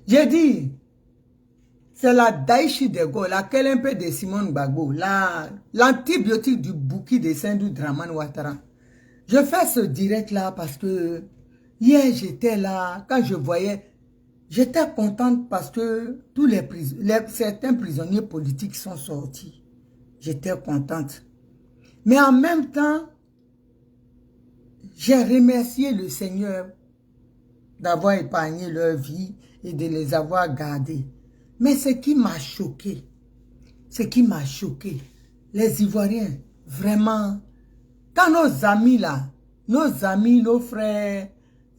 J'ai dit, c'est la Daichi de Gaulle, laquelle un peu de Simone Gbagbo, l'antibiotique du Bouki de Sendou Dramane Ouattara. Je fais ce direct-là parce que hier, j'étais là, quand je voyais, j'étais contente parce que certains prisonniers politiques sont sortis. J'étais contente. Mais en même temps, j'ai remercié le Seigneur d'avoir épargné leur vie et de les avoir gardés. Mais ce qui m'a choqué, les Ivoiriens, vraiment, quand nos amis là, nos frères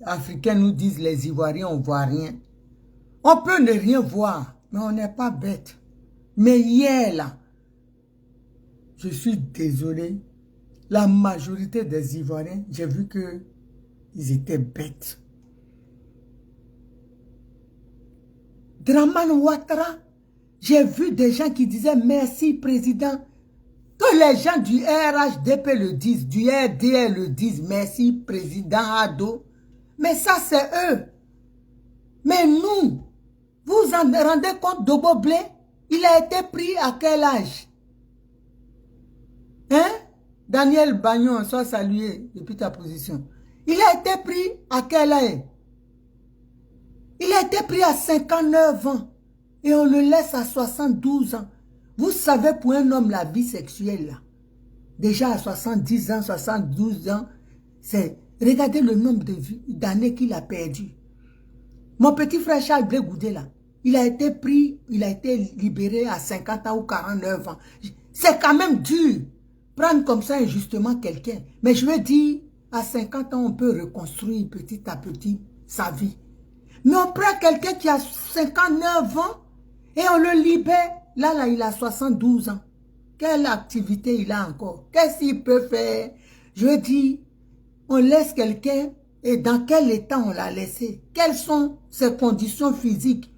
africains nous disent les Ivoiriens, on ne voit rien. On peut ne rien voir, mais on n'est pas bête. Mais hier là, je suis désolé, la majorité des Ivoiriens, j'ai vu que ils étaient bêtes. Dramane Ouattara, j'ai vu des gens qui disaient merci président. Que les gens du RHDP le disent, du RDR le disent, merci président Ado. Mais ça c'est eux. Mais nous, vous vous en rendez compte, Dobo Blé, il a été pris à quel âge? Hein? Daniel Bagnon, sois salué depuis ta position. Il a été pris à quel âge? Il a été pris à 59 ans et on le laisse à 72 ans. Vous savez, pour un homme, la vie sexuelle, là, déjà à 70 ans, 72 ans, c'est... Regardez le nombre d'années qu'il a perdu. Mon petit frère Charles Blé Goudé, là, il a été pris, il a été libéré à 50 ans ou 49 ans. C'est quand même dur, prendre comme ça injustement quelqu'un. Mais je veux dire, à 50 ans, on peut reconstruire petit à petit sa vie. Mais on prend quelqu'un qui a 59 ans et on le libère. Là, il a 72 ans. Quelle activité il a encore? Qu'est-ce qu'il peut faire? Je dis, on laisse quelqu'un et dans quel état on l'a laissé? Quelles sont ses conditions physiques?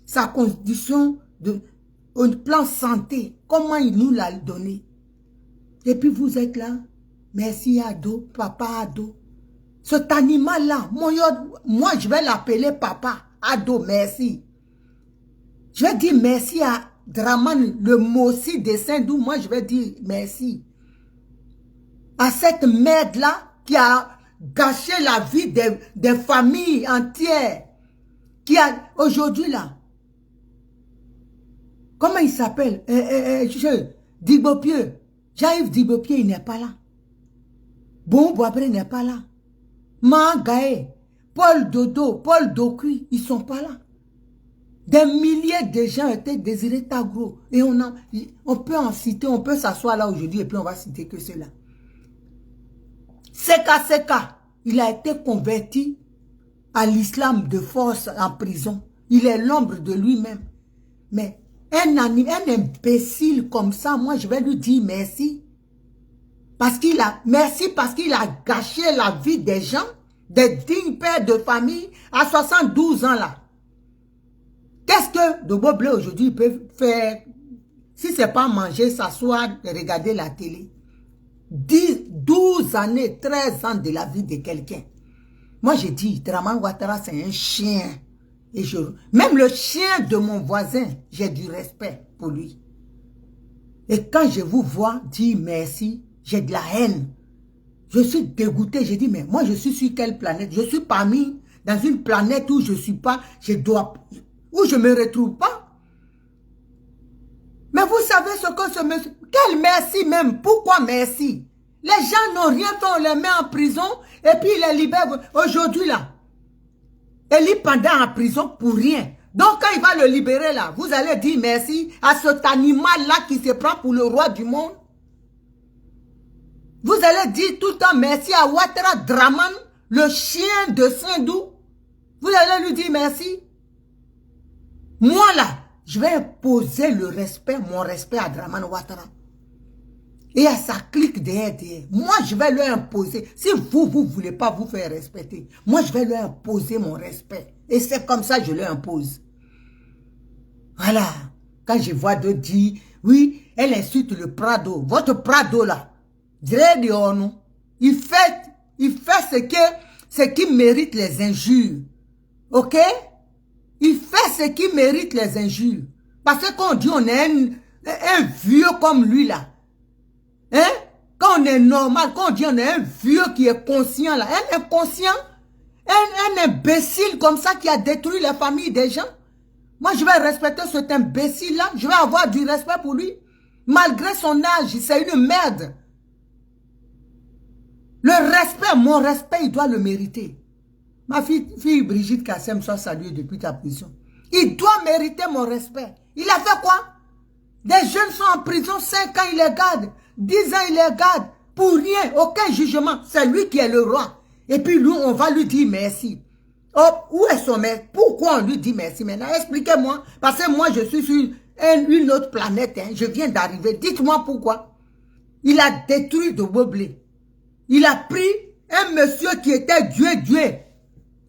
Sa condition au plan santé? Comment il nous l'a donné? Et puis vous êtes là. Merci Ado, papa Ado. Cet animal-là, moi je vais l'appeler papa Ado, merci. Je vais dire merci à Dramane, le Mossi de Saint-Dou, moi je vais dire merci. À cette merde-là qui a gâché la vie des familles entières. Qui a, aujourd'hui là, comment il s'appelle? Dibopieux. Jean-Yves Dibopieux, il n'est pas là. Bon Boabré n'est pas là. Mangaé, Paul Dodo, Paul Dokui, ils ne sont pas là. Des milliers de gens étaient désirés Tagro. Et on peut en citer, on peut s'asseoir là aujourd'hui et puis on va citer que cela. Seka, il a été converti à l'islam de force en prison. Il est l'ombre de lui-même. Mais un imbécile comme ça, moi je vais lui dire merci. Merci parce qu'il a gâché la vie des gens, des dignes pères de famille à 72 ans là. Qu'est-ce que Dobo Blé aujourd'hui peut faire si ce n'est pas manger, s'asseoir et regarder la télé? 12 années, 13 ans de la vie de quelqu'un. Moi j'ai dit, Dramane Ouattara c'est un chien. Et même le chien de mon voisin, j'ai du respect pour lui. Et quand je vous vois dire merci, j'ai de la haine. Je suis dégoûté. J'ai dit, mais moi, je suis sur quelle planète? Je suis parmi dans une planète où je ne suis pas, où je ne me retrouve pas. Mais vous savez ce que ce monsieur... Quel merci même? Pourquoi merci? Les gens n'ont rien fait, on les met en prison et puis ils les libèrent. Aujourd'hui, là, Eli Panda en prison pour rien. Donc, quand il va le libérer, là, vous allez dire merci à cet animal-là qui se prend pour le roi du monde. Vous allez dire tout le temps merci à Ouattara Dramane, le chien de Saint-Dou. Vous allez lui dire merci. Moi là, je vais imposer le respect, mon respect à Dramane Ouattara. Et à sa clique derrière. Moi, je vais lui imposer. Si vous ne voulez pas vous faire respecter, moi, je vais lui imposer mon respect. Et c'est comme ça que je lui impose. Voilà. Quand je vois d'autres dire, oui, elle insulte le Prado. Votre Prado là. Il fait ce qui mérite les injures. Ok? Il fait ce qui mérite les injures. Parce que quand on dit on est un vieux comme lui là, hein? Quand on est normal, quand on dit on est un vieux qui est conscient là, un inconscient, un imbécile comme ça qui a détruit la famille des gens. Moi, je vais respecter cet imbécile-là. Je vais avoir du respect pour lui. Malgré son âge, c'est une merde. Le respect, mon respect, il doit le mériter. Ma fille Brigitte Kassem soit saluée depuis ta prison. Il doit mériter mon respect. Il a fait quoi? Des jeunes sont en prison, 5 ans, il les garde. 10 ans, il les garde. Pour rien, aucun jugement. C'est lui qui est le roi. Et puis lui, on va lui dire merci. Oh, où est son maître? Pourquoi on lui dit merci maintenant? Expliquez-moi. Parce que moi, je suis sur une autre planète. Hein. Je viens d'arriver. Dites-moi pourquoi. Il a détruit de Woblé. Il a pris un monsieur qui était Dieu.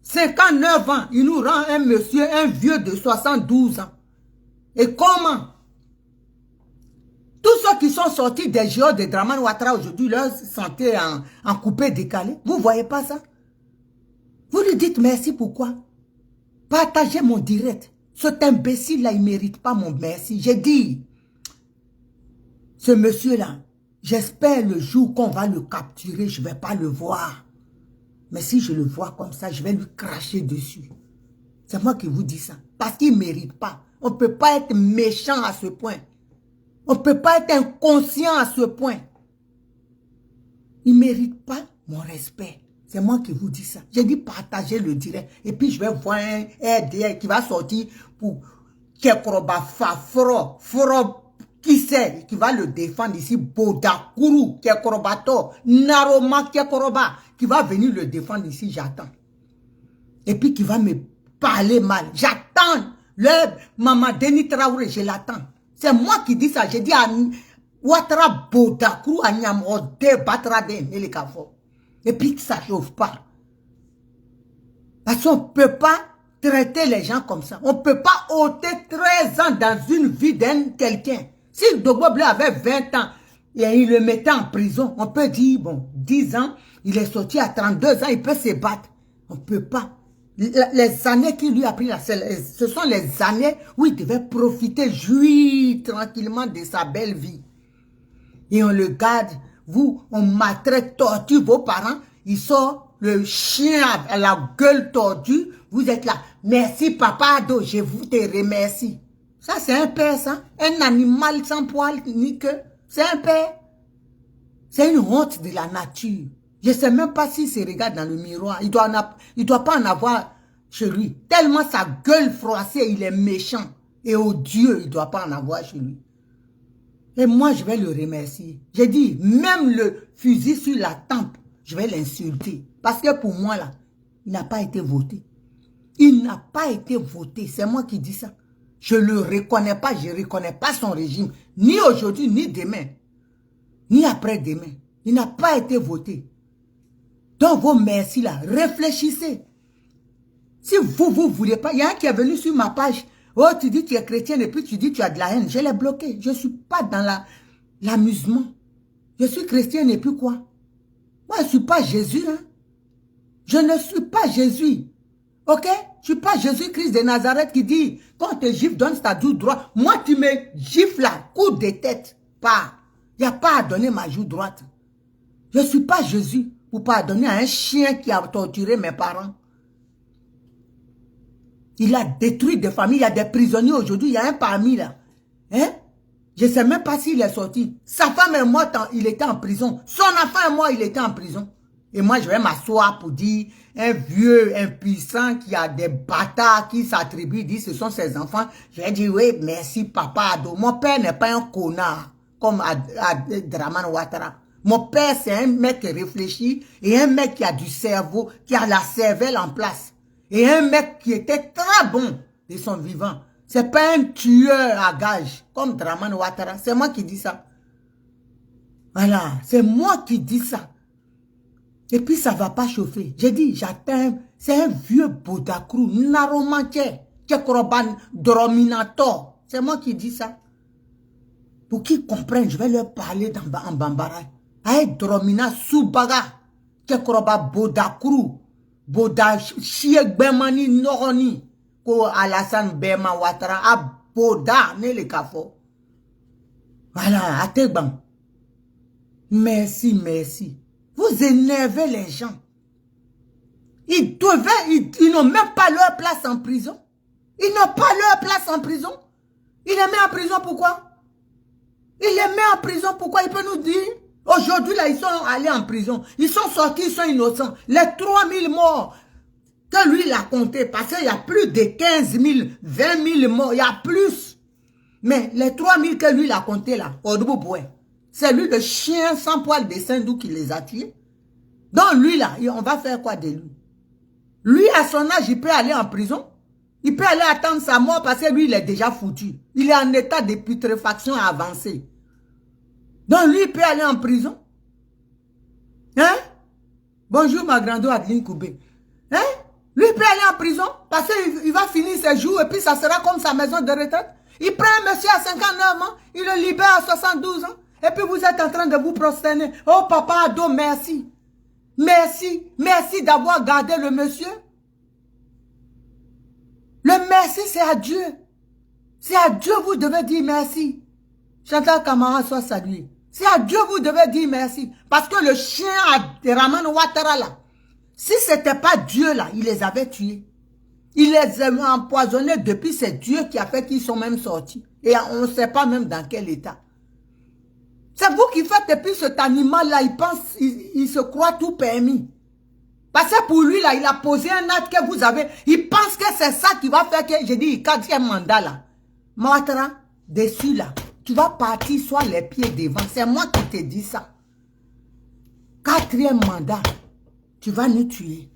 59 ans. Il nous rend un monsieur, un vieux de 72 ans. Et comment? Tous ceux qui sont sortis des géos de Dramane Ouattara aujourd'hui, leur santé en coupé décalé. Vous ne voyez pas ça? Vous lui dites merci, pourquoi? Partagez mon direct. Cet imbécile-là, il ne mérite pas mon merci. J'ai dit, ce monsieur-là, j'espère le jour qu'on va le capturer, je ne vais pas le voir. Mais si je le vois comme ça, je vais lui cracher dessus. C'est moi qui vous dis ça. Parce qu'il ne mérite pas. On ne peut pas être méchant à ce point. On ne peut pas être inconscient à ce point. Il ne mérite pas mon respect. C'est moi qui vous dis ça. J'ai dit partager le direct. Et puis je vais voir un RDR qui va sortir pour Kekoroba Fafro. Qui sait, qui va le défendre ici. Bodakuru Kekorobato. Naroma Kekoroba. Qui va venir le défendre ici. J'attends. Et puis qui va me parler mal. J'attends. Le Maman Denis Traoré, je l'attends. C'est moi qui dis ça. J'ai dit à Ouattara Bodakuru à Nyamode Batrade Nelikafo. Et puis que ça ne chauffe pas. Parce qu'on ne peut pas traiter les gens comme ça. On ne peut pas ôter 13 ans dans une vie d'un quelqu'un. Si Dogbo Bleu avait 20 ans et il le mettait en prison, on peut dire, bon, 10 ans, il est sorti à 32 ans, il peut se battre. On ne peut pas. Les années qu'il lui a pris, ce sont les années où il devait profiter, jouir tranquillement de sa belle vie. Et on le garde. Vous, on maltraite, torture vos parents. Il sort le chien à la gueule tordue. Vous êtes là. Merci papa Ado, je vous te remercie. Ça c'est un père ça. Un animal sans poil ni queue. C'est un père. C'est une honte de la nature. Je ne sais même pas s'il se regarde dans le miroir. Il doit pas en avoir chez lui. Tellement sa gueule froissée, il est méchant. Et odieux, il ne doit pas en avoir chez lui. Et moi, je vais le remercier. J'ai dit, même le fusil sur la tempe, je vais l'insulter. Parce que pour moi, là, il n'a pas été voté. Il n'a pas été voté. C'est moi qui dis ça. Je ne le reconnais pas. Je ne reconnais pas son régime. Ni aujourd'hui, ni demain. Ni après-demain. Il n'a pas été voté. Donc, vos merci, là, réfléchissez. Si vous ne voulez pas, il y a un qui est venu sur ma page. Oh, tu dis que tu es chrétienne et puis tu dis que tu as de la haine. Je l'ai bloqué. Je ne suis pas dans l'amusement. Je suis chrétienne et puis quoi? Moi, je ne suis pas Jésus. Hein? Je ne suis pas Jésus. Ok? Je ne suis pas Jésus-Christ de Nazareth qui dit, quand tes gifles donnent ta joue droite, moi tu me gifles là, coup de tête. Pas. Il n'y a pas à donner ma joue droite. Je ne suis pas Jésus pour pardonner à un chien qui a torturé mes parents. Il a détruit des familles. Il y a des prisonniers aujourd'hui. Il y a un parmi là. Hein? Je ne sais même pas s'il est sorti. Sa femme est morte. Il était en prison. Son enfant est mort. Il était en prison. Et moi, je vais m'asseoir pour dire un vieux impuissant qui a des bâtards qui s'attribuent, dit ce sont ses enfants. Je vais dire oui, merci papa Ado. Mon père n'est pas un connard comme Dramane Ouattara. Mon père, c'est un mec qui réfléchit et un mec qui a du cerveau, qui a la cervelle en place. Et un mec qui était très bon de son vivant. C'est pas un tueur à gage comme Dramane Ouattara. C'est moi qui dis ça. Voilà, c'est moi qui dis ça. Et puis ça va pas chauffer. J'ai dit, j'attends. C'est un vieux Bodakru, Naromanche, Kekoroban Drominator. C'est moi qui dis ça. Pour qu'ils comprennent, je vais leur parler en Bambara. Aïe, Dromina Soubaga, Kekoroba Bodakru. Boda Chiek Bemani Noroni. ko Alassane Bema Ouattara a Boda ne le Kafo. Voilà, à Tegban. Merci, merci. Vous énervez les gens. Ils n'ont même pas leur place en prison. Ils n'ont pas leur place en prison. Il les met en prison pourquoi? Il les met en prison pourquoi? Il peut nous dire. Aujourd'hui, là, ils sont allés en prison. Ils sont sortis, ils sont innocents. Les 3000 morts que lui, il a compté, parce qu'il y a plus de 15 000, 20 000 morts, il y a plus. Mais les 3000 que lui, il a compté là, c'est lui le chien sans poil de Saint-Doux qui les a tués. Donc lui, là, on va faire quoi de lui? Lui, à son âge, il peut aller en prison. Il peut aller attendre sa mort parce que lui, il est déjà foutu. Il est en état de putréfaction avancée. Donc lui, il peut aller en prison. Hein? Bonjour, ma grande Adeline Koubé. Hein? Lui, il peut aller en prison parce qu'il va finir ses jours et puis ça sera comme sa maison de retraite. Il prend un monsieur à 59 ans, il le libère à 72 ans. Et puis vous êtes en train de vous prosterner. Oh papa Ado, merci. Merci. Merci d'avoir gardé le monsieur. Le merci, c'est à Dieu. C'est à Dieu vous devez dire merci. Chantal Camara soit salué. C'est à Dieu vous devez dire merci. Parce que le chien de Raman Ouattara là, si ce n'était pas Dieu là, il les avait tués. Il les a empoisonnés depuis, c'est Dieu qui a fait qu'ils sont même sortis. Et on ne sait pas même dans quel état. C'est vous qui faites, et puis cet animal-là, il pense, il se croit tout permis. Parce que pour lui, là, il a posé un acte que vous avez. Il pense que c'est ça qui va faire que, j'ai dit, 4e mandat, là. Ouattara, dessus, là, tu vas partir soit les pieds devant. C'est moi qui te dis ça. 4e mandat, tu vas nous tuer.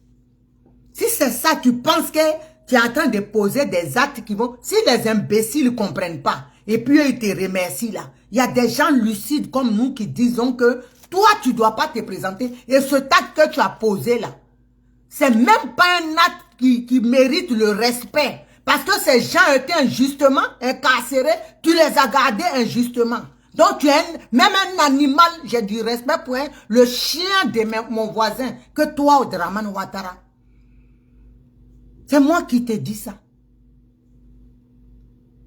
Si c'est ça, tu penses que tu es en train de poser des actes qui vont... Si les imbéciles ne comprennent pas, et puis ils te remercient là, il y a des gens lucides comme nous qui disons que toi, tu ne dois pas te présenter. Et ce acte que tu as posé là, c'est même pas un acte qui mérite le respect. Parce que ces gens étaient injustement incarcérés, tu les as gardés injustement. Donc tu es même un animal, j'ai du respect pour le chien de mon voisin, que toi, Draman Ouattara. C'est moi qui te dis ça.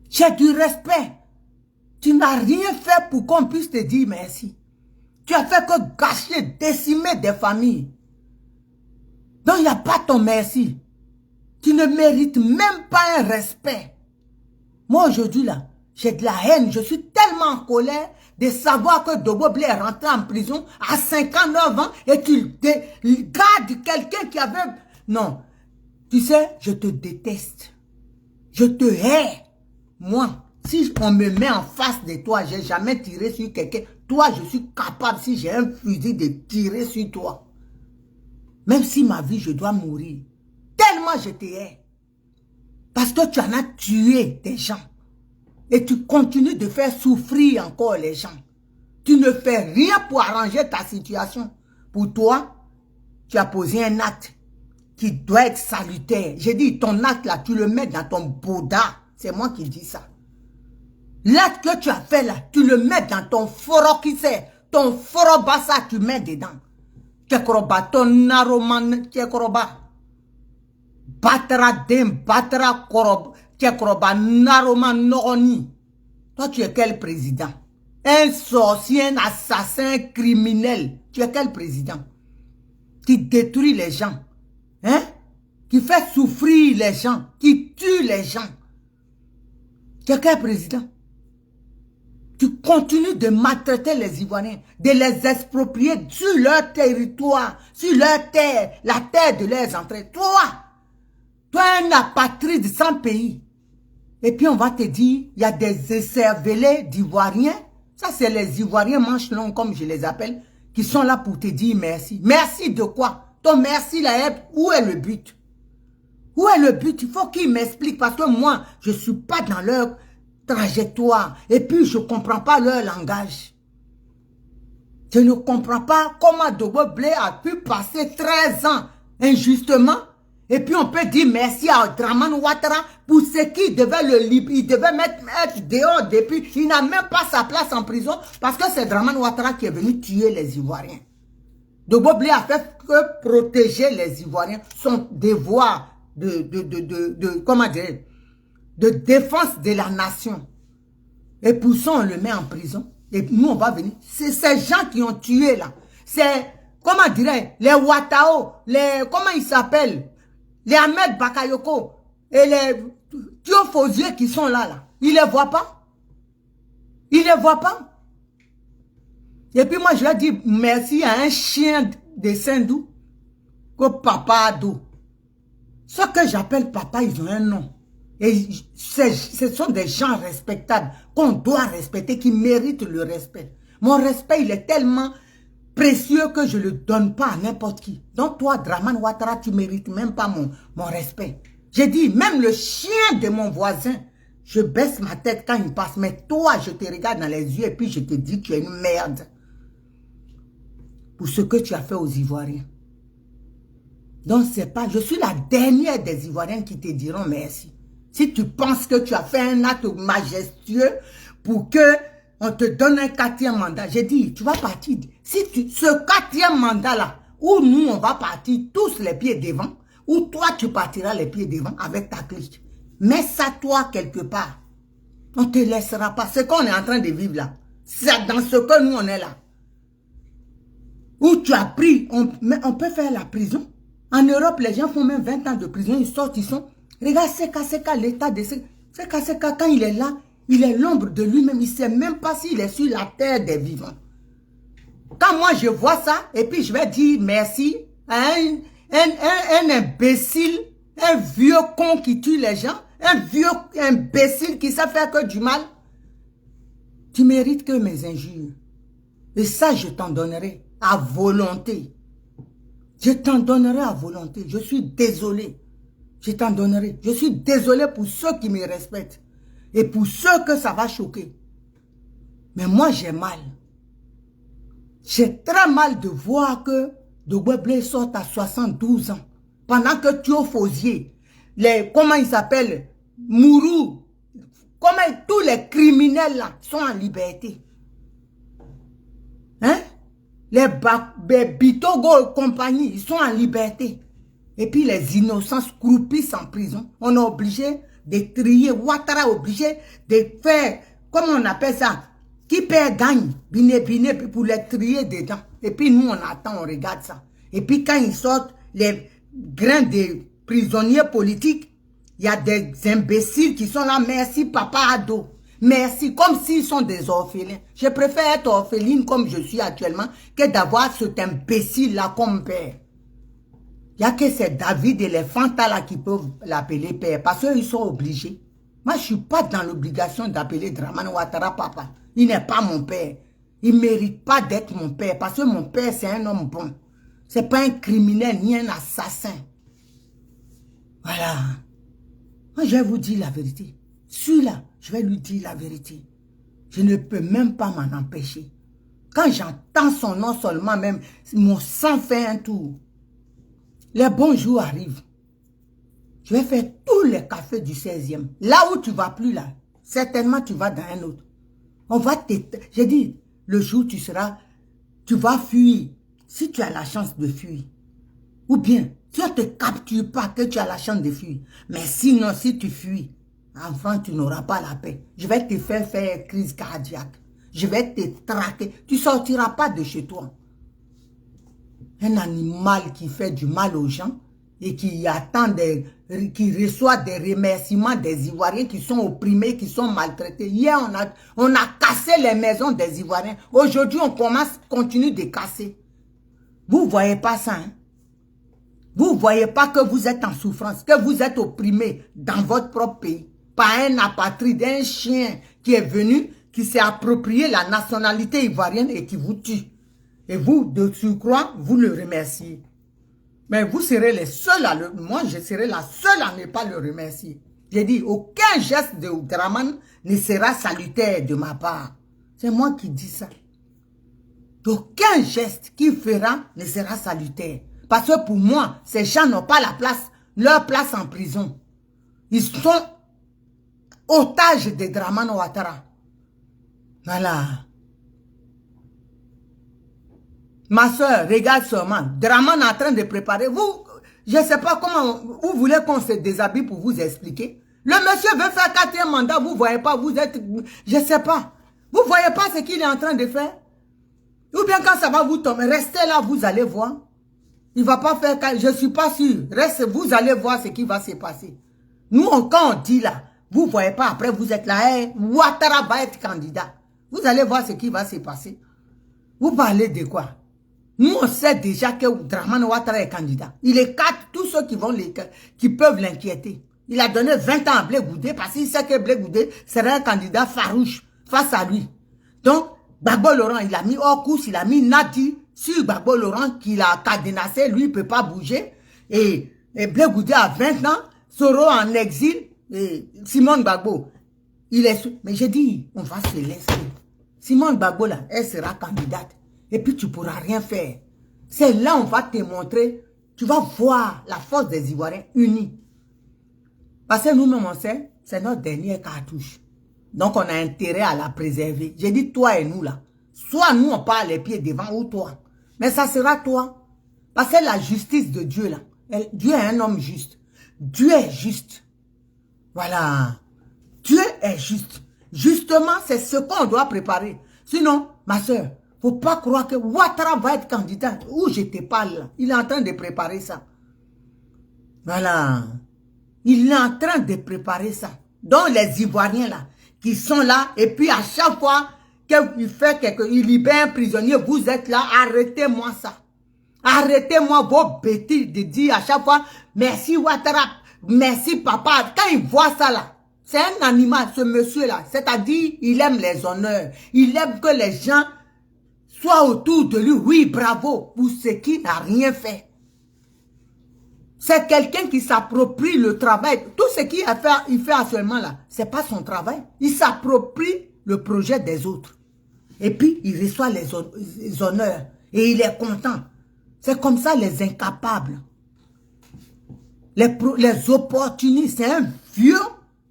J'ai du respect. Tu n'as rien fait pour qu'on puisse te dire merci. Tu as fait que gâcher, décimer des familles. Donc il n'y a pas ton merci. Tu ne mérites même pas un respect. Moi aujourd'hui là, j'ai de la haine. Je suis tellement en colère de savoir que Dogo Blé est rentré en prison à 59 ans et tu gardes quelqu'un qui avait... Non. Tu sais, je te déteste. Je te hais. Moi, si on me met en face de toi, j'ai jamais tiré sur quelqu'un. Toi, je suis capable, si j'ai un fusil, de tirer sur toi. Même si ma vie, je dois mourir. Tellement je te hais. Parce que tu en as tué des gens. Et tu continues de faire souffrir encore les gens. Tu ne fais rien pour arranger ta situation. Pour toi, tu as posé un acte qui doit être salutaire. J'ai dit, ton acte là, tu le mets dans ton Bouddha. C'est moi qui dis ça. L'acte que tu as fait là, tu le mets dans ton foro qui c'est. Ton foro bassa, tu mets dedans. Kekoroba, ton naroman, kekoroba. Batra dem, batra koroba, kekoroba, naroman noroni. Toi, tu es quel président? Un sorcier, un assassin, un criminel. Tu es quel président? Qui détruit les gens. Hein? Qui fait souffrir les gens, qui tue les gens. Tu es quel président? Tu continues de maltraiter les Ivoiriens, de les exproprier sur leur territoire, sur leur terre, la terre de leurs entrées. Toi un apatride sans pays. Et puis on va te dire, il y a des écervelés d'Ivoiriens. Ça c'est les Ivoiriens manches longues comme je les appelle, qui sont là pour te dire merci. Merci de quoi? Ton merci là, où est le but? Où est le but? Il faut qu'ils m'expliquent parce que moi, je ne suis pas dans leur trajectoire. Et puis, je ne comprends pas leur langage. Je ne comprends pas comment Dogo Blé a pu passer 13 ans injustement. Et puis, on peut dire merci à Draman Ouattara pour ce qu'il devait le libérer. Il devait être dehors depuis. Il n'a même pas sa place en prison parce que c'est Draman Ouattara qui est venu tuer les Ivoiriens. Dogo Blé a fait que protéger les Ivoiriens, son devoir comment dire, de défense de la nation. Et pour ça, on le met en prison. Et nous, on va venir. C'est ces gens qui ont tué là. C'est, comment dirais les Watao, les, comment ils s'appellent, les Ahmed Bakayoko et les Thiofosier qui sont là. Ils les voient pas. Ils les voient pas. Et puis moi, je leur dis merci à un chien de Saint-Dou, que Papa Ado. Ce que j'appelle papa, ils ont un nom. Et ce sont des gens respectables, qu'on doit respecter, qui méritent le respect. Mon respect, il est tellement précieux que je ne le donne pas à n'importe qui. Donc toi, Dramane Ouattara, tu ne mérites même pas mon respect. J'ai dit, même le chien de mon voisin, je baisse ma tête quand il passe. Mais toi, je te regarde dans les yeux et puis je te dis, tu es une merde. Pour ce que tu as fait aux Ivoiriens. Donc c'est pas, je suis la dernière des Ivoiriens qui te diront merci. Si tu penses que tu as fait un acte majestueux pour que on te donne un 4e mandat, j'ai dit, tu vas partir. Si ce 4e mandat-là, où nous, on va partir tous les pieds devant, ou toi, tu partiras les pieds devant avec ta clique. Mets ça toi quelque part. On ne te laissera pas. Ce qu'on est en train de vivre là, c'est dans ce que nous, on est là. Où tu as pris, on peut faire la prison. En Europe, les gens font même 20 ans de prison, ils sortent, ils sont... Regarde Seka, l'état de Seka, quand il est là, il est l'ombre de lui-même. Il ne sait même pas s'il est sur la terre des vivants. Quand moi je vois ça, et puis je vais dire merci à un imbécile, un vieux con qui tue les gens, un vieux imbécile qui sait faire que du mal, tu mérites que mes injures. Et ça, je t'en donnerai à volonté. Je t'en donnerai à volonté. Je suis désolé. Je t'en donnerai. Je suis désolé pour ceux qui me respectent. Et pour ceux que ça va choquer. Mais moi, j'ai mal. J'ai très mal de voir que Dogbeblé sort à 72 ans. Pendant que Thiofosier, comment ils s'appellent, Mourou, comment tous les criminels là sont en liberté. Hein? Les Bitogo et compagnie, ils sont en liberté. Et puis les innocents croupissent en prison. On est obligé de trier. Ouattara est obligé de faire, comment on appelle ça? Qui perd gagne. Biné, pour les trier dedans. Et puis nous, on attend, on regarde ça. Et puis quand ils sortent, les grains de prisonniers politiques, il y a des imbéciles qui sont là. Merci, Papa Ado. Merci, comme s'ils sont des orphelins. Je préfère être orpheline comme je suis actuellement que d'avoir cet imbécile-là comme père. Il n'y a que ces David et les Fanta là qui peuvent l'appeler père parce qu'ils sont obligés. Moi, je ne suis pas dans l'obligation d'appeler Dramane Ouattara papa. Il n'est pas mon père. Il ne mérite pas d'être mon père parce que mon père, c'est un homme bon. Ce n'est pas un criminel ni un assassin. Voilà. Moi, je vais vous dire la vérité. Celui-là, je vais lui dire la vérité. Je ne peux même pas m'en empêcher. Quand j'entends son nom seulement, même, mon sang fait un tour. Les bons jours arrivent. Je vais faire tous les cafés du 16e. Là où tu ne vas plus là, certainement tu vas dans un autre. On va j'ai dit, le jour où tu vas fuir. Si tu as la chance de fuir. Ou bien, si on ne te capture pas que tu as la chance de fuir. Mais sinon, si tu fuis, enfant, tu n'auras pas la paix. Je vais te faire crise cardiaque. Je vais te traquer. Tu ne sortiras pas de chez toi. Un animal qui fait du mal aux gens et qui attend qui reçoit des remerciements des Ivoiriens qui sont opprimés, qui sont maltraités. Hier, on a cassé les maisons des Ivoiriens. Aujourd'hui, on continue de casser. Vous ne voyez pas ça, hein? Vous ne voyez pas que vous êtes en souffrance, que vous êtes opprimé dans votre propre pays par un apatride, un chien qui est venu, qui s'est approprié la nationalité ivoirienne et qui vous tue. Et vous, de surcroît, vous le remerciez. Mais vous serez les seuls à le... Moi, je serai la seule à ne pas le remercier. J'ai dit, aucun geste de Dramane ne sera salutaire de ma part. C'est moi qui dis ça. Aucun geste qu'il fera ne sera salutaire. Parce que pour moi, ces gens n'ont pas leur place en prison. Ils sont otages de Dramane Ouattara. Voilà. Ma soeur, regarde seulement. Dramane est en train de préparer. Je ne sais pas comment vous voulez qu'on se déshabille pour vous expliquer. Le monsieur veut faire 4e mandat, vous ne voyez pas, vous êtes... Je ne sais pas. Vous ne voyez pas ce qu'il est en train de faire? Ou bien quand ça va vous tomber, restez là, vous allez voir. Il ne va pas faire... Je ne suis pas sûr. Restez, vous allez voir ce qui va se passer. Nous, quand on dit là, vous ne voyez pas, après vous êtes là, hey, Ouattara va être candidat. Vous allez voir ce qui va se passer. Vous parlez de quoi? Nous, on sait déjà que Dramane Ouattara est candidat. Il écarte tous ceux qui peuvent l'inquiéter. Il a donné 20 ans à Blé Goudé parce qu'il sait que Blé Goudé serait un candidat farouche face à lui. Donc, Gbagbo Laurent, il a mis hors course, il a mis Nadi sur Gbagbo Laurent qu'il a cadenassé, lui, il ne peut pas bouger. Et Blé Goudé a 20 ans, Soro en exil, et Simone Gbagbo, il est... Mais j'ai dit, on va se laisser. Simone Gbagbo, là, elle sera candidate. Et puis, tu ne pourras rien faire. C'est là on va te montrer, tu vas voir la force des Ivoiriens unis. Parce que nous-mêmes, on sait, c'est notre dernière cartouche. Donc, on a intérêt à la préserver. J'ai dit toi et nous, là. Soit nous, on part les pieds devant, ou toi. Mais ça sera toi. Parce que la justice de Dieu, là, Dieu est un homme juste. Dieu est juste. Voilà. Dieu est juste. Justement, c'est ce qu'on doit préparer. Sinon, ma soeur, faut pas croire que Ouattara va être candidat. Où je te parle là. Il est en train de préparer ça. Voilà. Il est en train de préparer ça. Donc les Ivoiriens là, qui sont là, et puis à chaque fois qu'il fait il libère un prisonnier, vous êtes là, arrêtez-moi ça. Arrêtez-moi vos bêtises de dire à chaque fois, merci Ouattara, merci papa. Quand il voit ça là, c'est un animal, ce monsieur-là. C'est-à-dire, il aime les honneurs. Il aime que les gens soient autour de lui. Oui, bravo, pour ce qui n'a rien fait. C'est quelqu'un qui s'approprie le travail. Tout ce qu'il fait actuellement là, c'est pas son travail. Il s'approprie le projet des autres. Et puis, il reçoit les honneurs. Et il est content. C'est comme ça les incapables. Les opportunistes. C'est un vieux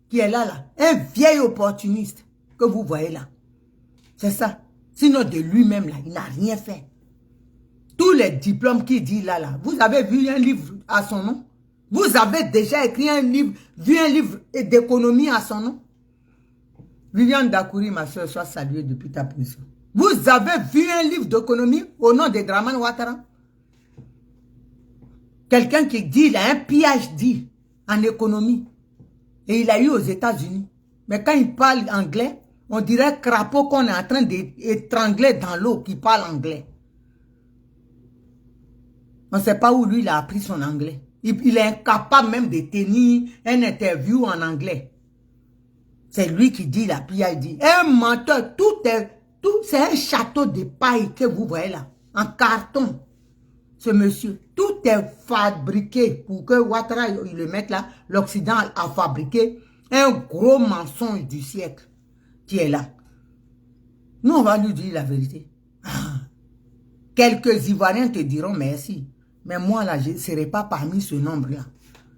qui est là. Un vieil opportuniste que vous voyez là. C'est ça. Sinon, de lui-même, là, il n'a rien fait. Tous les diplômes qu'il dit là, vous avez vu un livre à son nom? Vous avez déjà écrit un livre, vu un livre d'économie à son nom? Viviane Dakouri, ma soeur, soit saluée depuis ta position. Vous avez vu un livre d'économie au nom de Dramane Ouattara? Quelqu'un qui dit, il a un PhD en économie. Et il a eu aux États-Unis. Mais quand il parle anglais, on dirait crapaud qu'on est en train d'étrangler dans l'eau qui parle anglais. On ne sait pas où lui il a appris son anglais. Il est incapable même de tenir une interview en anglais. C'est lui qui dit la PhD. Un menteur, c'est un château de paille que vous voyez là, en carton. Ce monsieur, tout est fabriqué pour que Ouattara il le mette là. L'Occident a fabriqué un gros mensonge du siècle qui est là. Nous, on va lui dire la vérité. Quelques Ivoiriens te diront merci. Mais moi, là, je ne serai pas parmi ce nombre-là.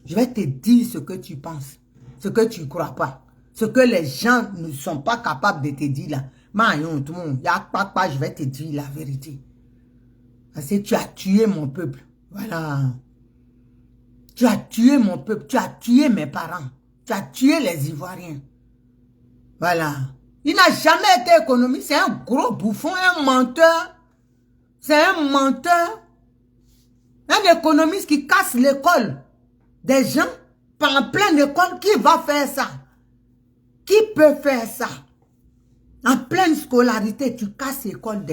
Je vais te dire ce que tu penses, ce que tu ne crois pas, ce que les gens ne sont pas capables de te dire là. Maillon, tout le monde, je vais te dire la vérité. Parce que tu as tué mon peuple. Voilà. Tu as tué mon peuple. Tu as tué mes parents. Tu as tué les Ivoiriens. Voilà. Il n'a jamais été économiste. C'est un gros bouffon, un menteur. C'est un menteur. Un économiste qui casse l'école des gens en pleine école. Qui va faire ça? Qui peut faire ça? En pleine scolarité, tu casses l'école,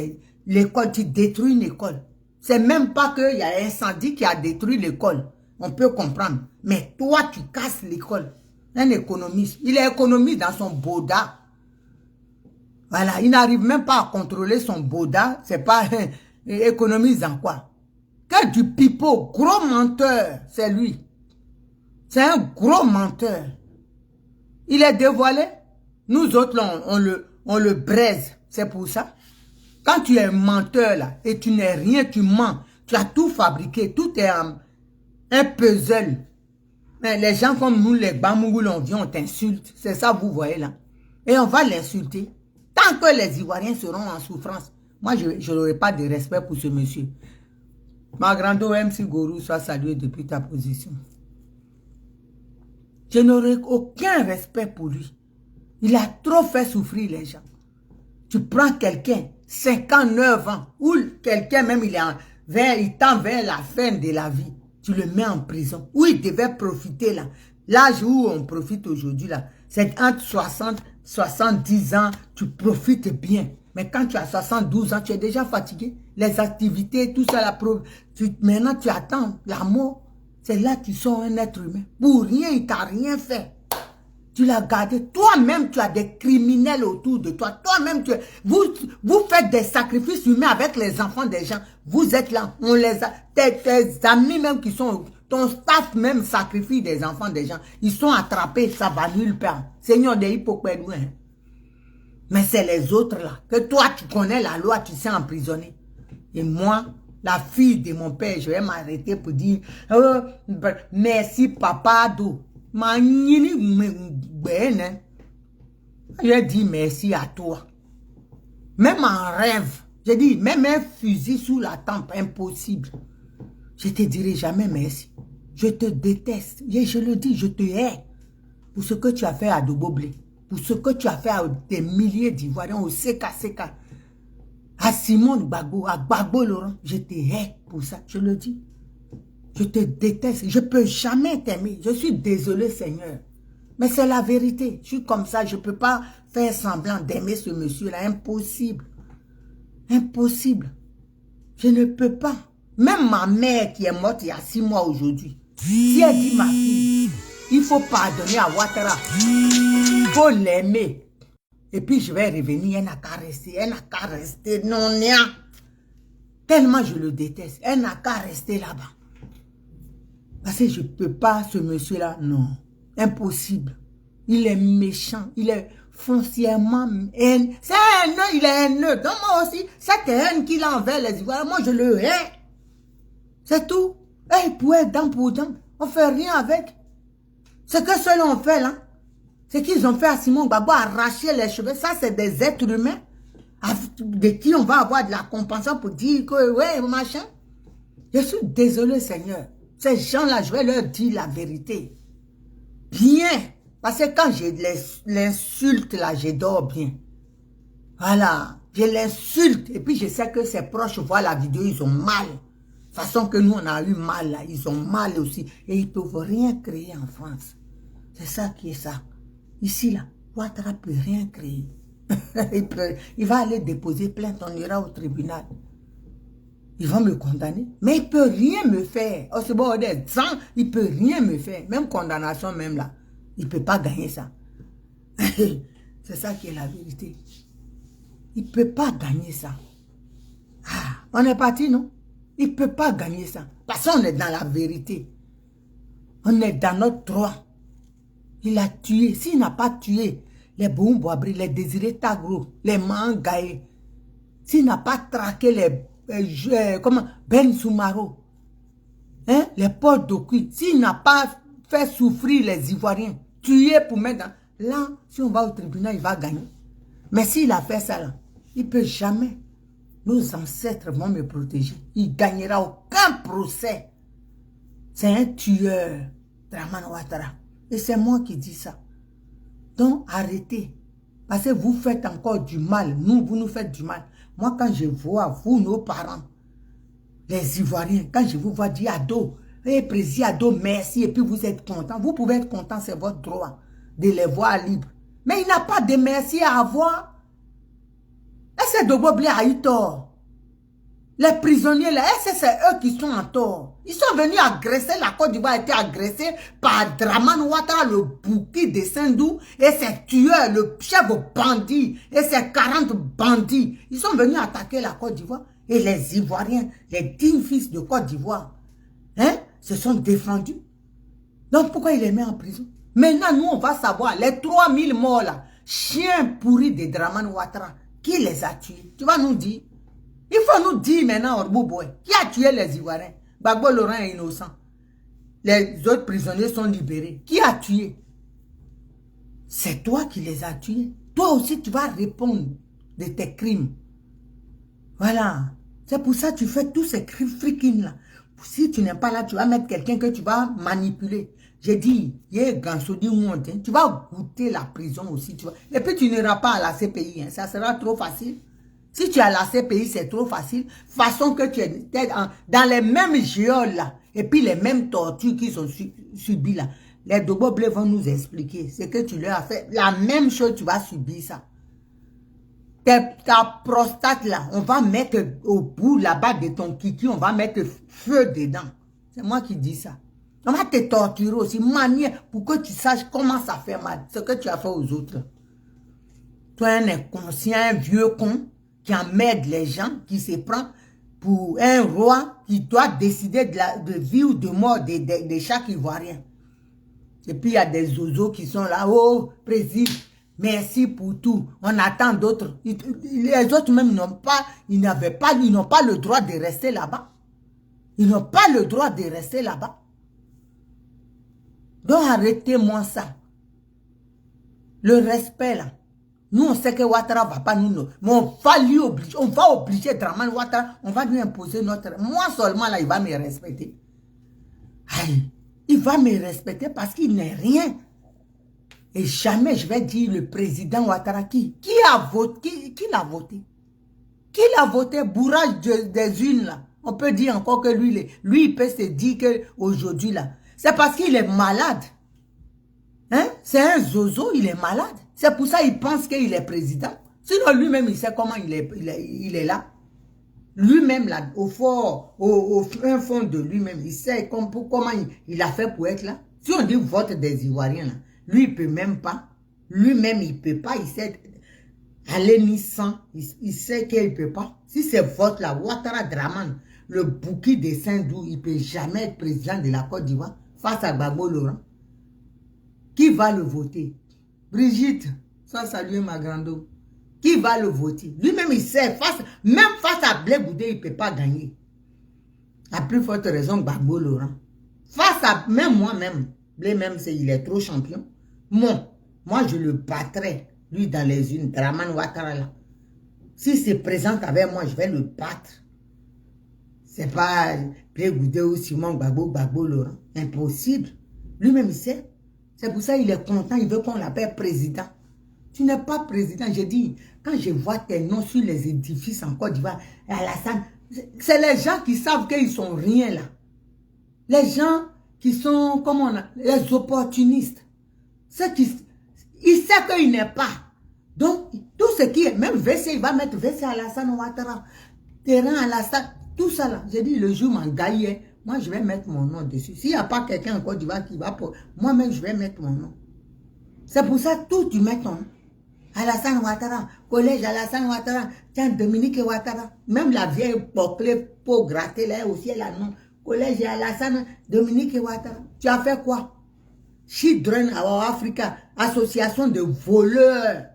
tu détruis une école. C'est même pas qu'il y a un incendie qui a détruit l'école. On peut comprendre. Mais toi, tu casses l'école. Un économiste. Il est économiste dans son boda. Voilà. Il n'arrive même pas à contrôler son boda. C'est pas économiste dans quoi? Que du pipeau. Gros menteur. C'est lui. C'est un gros menteur. Il est dévoilé. Nous autres, là, on le braise. C'est pour ça. Quand tu es un menteur, là, et tu n'es rien, tu mens. Tu as tout fabriqué. Tout est un puzzle. Mais les gens comme nous, les Bamougou, on vient, on t'insulte. C'est ça, vous voyez là. Et on va l'insulter. Tant que les Ivoiriens seront en souffrance, moi, je n'aurai pas de respect pour ce monsieur. Ma grande MC Gourou, soit salué depuis ta position. Je n'aurai aucun respect pour lui. Il a trop fait souffrir les gens. Tu prends quelqu'un, 59 ans, ou quelqu'un même, il tend vers la fin de la vie. Tu le mets en prison. Où il devait profiter là. L'âge où on profite aujourd'hui là, c'est entre 60 70 ans, tu profites bien. Mais quand tu as 72 ans, tu es déjà fatigué. Les activités, tout ça, maintenant tu attends la mort. C'est là que tu sens un être humain. Pour rien, il t'a rien fait. Tu l'as gardé. Toi-même, tu as des criminels autour de toi. Toi-même, vous faites des sacrifices humains avec les enfants des gens. Vous êtes là. On les a. Tes amis même qui sont... Ton staff même sacrifie des enfants des gens. Ils sont attrapés. Ça va nulle part. Seigneur des hypocrites. Hein. Mais c'est les autres là. Que toi, tu connais la loi. Tu sais emprisonner. Et moi... La fille de mon père, je vais m'arrêter pour dire merci papa d'eau. Je dis merci à toi. Même en rêve, je dis même un fusil sous la tempe, impossible. Je te dirai jamais merci. Je te déteste. Je le dis, je te hais. Pour ce que tu as fait à Dogoblé. Pour ce que tu as fait à des milliers d'Ivoiriens au CKCK. À Simon Gbagbo, à Gbagbo Laurent, je te hais pour ça, je le dis. Je te déteste, je ne peux jamais t'aimer. Je suis désolé, Seigneur. Mais c'est la vérité. Je suis comme ça, je ne peux pas faire semblant d'aimer ce monsieur-là. Impossible. Impossible. Je ne peux pas. Même ma mère qui est morte il y a 6 mois aujourd'hui, si elle dit ma fille, il faut pardonner à Ouattara. Il faut l'aimer. Et puis je vais revenir, elle n'a qu'à rester, non, rien. Tellement je le déteste, elle n'a qu'à rester là-bas. Parce que je ne peux pas, ce monsieur-là, non, impossible. Il est méchant, il est foncièrement haine. C'est un haineux, il est haineux. Donc moi aussi, cette haine qu'il a envers les Ivoiriens, moi je le hais. C'est tout. Et pour être dent pour dent, on ne fait rien avec. Ce que ceux-là ont fait là, c'est qu'ils ont fait à Simon Gbagbo arracher les cheveux. Ça, c'est des êtres humains de qui on va avoir de la compensation pour dire que, ouais, machin. Je suis désolé, Seigneur. Ces gens-là, je vais leur dire la vérité. Bien. Parce que quand je l'insulte, là, je dors bien. Voilà. Je l'insulte. Et puis, je sais que ses proches voient la vidéo, ils ont mal. De toute façon que nous, on a eu mal, là. Ils ont mal aussi. Et ils ne peuvent rien créer en France. C'est ça qui est ça. Ici, là, Ouattara ne peut rien créer. Il va aller déposer plainte, on ira au tribunal. Ils vont me condamner. Mais il ne peut rien me faire. Oh, c'est bon, il ne peut rien me faire. Même condamnation, même là. Il ne peut pas gagner ça. C'est ça qui est la vérité. Il ne peut pas gagner ça. Ah, on est parti, non? Il ne peut pas gagner ça. Parce qu'on est dans la vérité. On est dans notre droit. Il a tué. S'il n'a pas tué les Boumboabri, les Désiré Tagro, les Mangaï, s'il n'a pas traqué les Ben Soumaro, hein, les portes d'Okui, s'il n'a pas fait souffrir les Ivoiriens, tué pour mettre dans... Là, si on va au tribunal, il va gagner. Mais s'il a fait ça, là, il ne peut jamais. Nos ancêtres vont me protéger. Il ne gagnera aucun procès. C'est un tueur, Dramane Ouattara. Et c'est moi qui dis ça. Donc, arrêtez. Parce que vous faites encore du mal. Nous, vous nous faites du mal. Moi, quand je vois, vous, nos parents, les Ivoiriens, quand je vous vois dire ado, président ado, merci, et puis vous êtes content. Vous pouvez être content, c'est votre droit de les voir libres. Mais il n'a pas de merci à avoir. Est-ce que Dogoblé a eu tort? Les prisonniers, là, est-ce que c'est eux qui sont en tort? Ils sont venus agresser, la Côte d'Ivoire a été agressée par Dramane Ouattara, le bouki de Sendou, et ses tueurs, le chef bandit, et ses 40 bandits. Ils sont venus attaquer la Côte d'Ivoire, et les Ivoiriens, les dignes fils de Côte d'Ivoire, hein, se sont défendus. Donc pourquoi il les met en prison? Maintenant, nous, on va savoir, les 3000 morts là, chiens pourris de Dramane Ouattara, qui les a tués? Tu vas nous dire? Il faut nous dire maintenant, Orbouboy, qui a tué les Ivoiriens? Gbagbo Laurent est innocent. Les autres prisonniers sont libérés. Qui a tué? C'est toi qui les as tués. Toi aussi, tu vas répondre de tes crimes. Voilà. C'est pour ça que tu fais tous ces freaking là. Si tu n'es pas là, tu vas mettre quelqu'un que tu vas manipuler. J'ai dit, tu vas goûter la prison aussi. Tu vas. Et puis tu n'iras pas à la CPI. Hein. Ça sera trop facile. Si tu es à la CPI, c'est trop facile. Façon que tu es dans les mêmes géoles là. Et puis les mêmes tortures qu'ils ont subies là. Les Dogo Bleus vont nous expliquer ce que tu leur as fait. La même chose, tu vas subir ça. Ta prostate là, on va mettre au bout là-bas de ton kiki, on va mettre feu dedans. C'est moi qui dis ça. On va te torturer aussi, manière pour que tu saches comment ça fait mal, ce que tu as fait aux autres. Toi, un inconscient, un vieux con qui emmerde les gens, qui se prend pour un roi qui doit décider de vie ou de mort de chaque Ivoirien. Et puis il y a des zozos qui sont là, oh, président. Merci pour tout. On attend d'autres. Les autres même n'ont pas le droit de rester là-bas. Ils n'ont pas le droit de rester là-bas. Donc arrêtez-moi ça. Le respect là. Nous on sait que Ouattara va pas nous. Mais on va lui obliger. On va obliger Dramane Ouattara. On va lui imposer notre. Moi seulement là, il va me respecter. Aïe, il va me respecter parce qu'il n'est rien. Et jamais je vais dire le président Ouattara qui a voté, qui l'a voté. Qui l'a voté, bourrage des unes là. On peut dire encore que lui il peut se dire qu'aujourd'hui là, c'est parce qu'il est malade. Hein? C'est un zozo, il est malade. C'est pour ça qu'il pense qu'il est président. Sinon lui-même il sait comment il est là. Lui-même là, au fond de lui-même, il sait comment il a fait pour être là. Si on dit vote des Ivoiriens là, lui, il ne peut même pas. Lui-même, il ne peut pas. Il sait aller ni sans. Il sait qu'il ne peut pas. Si c'est vote là, Ouattara Dramane, le bouquet de Saint-Dou, il ne peut jamais être président de la Côte d'Ivoire face à Gbagbo Laurent. Qui va le voter? Brigitte, ça salue ma grande. Qui va le voter? Lui-même, il sait. Même face à Blé Goudé, il ne peut pas gagner. À plus forte raison, Gbagbo Laurent. Face à même moi-même, Blé même, il est trop champion. Moi, je le battrai, lui, dans les unes, Dramane Ouattara, là. S'il se présente avec moi, je vais le battre. C'est pas Blé Goudé ou Simon Gbagbo Laurent. Impossible. Lui-même, il sait. C'est pour ça qu'il est content, il veut qu'on l'appelle président. Tu n'es pas président. J'ai dit, quand je vois tes noms sur les édifices en Côte d'Ivoire, et à Alassane, c'est les gens qui savent qu'ils sont rien, là. Les gens qui sont, les opportunistes. Il sait qu'il n'est pas. Donc, tout ce qui est, même WC, il va mettre WC Alassane Ouattara, terrain Alassane, tout ça là. J'ai dit, le jour m'en gaillait, moi je vais mettre mon nom dessus. S'il n'y a pas quelqu'un en Côte d'Ivoire qui va pour, moi-même je vais mettre mon nom. C'est pour ça, tout tu mets ton nom. Alassane Ouattara, collège Alassane Ouattara, tiens, Dominique Ouattara, même la vieille bouclée pour gratter là aussi, elle a nom. Collège Alassane, Dominique Ouattara. Tu as fait quoi? Children of Africa, association de voleurs.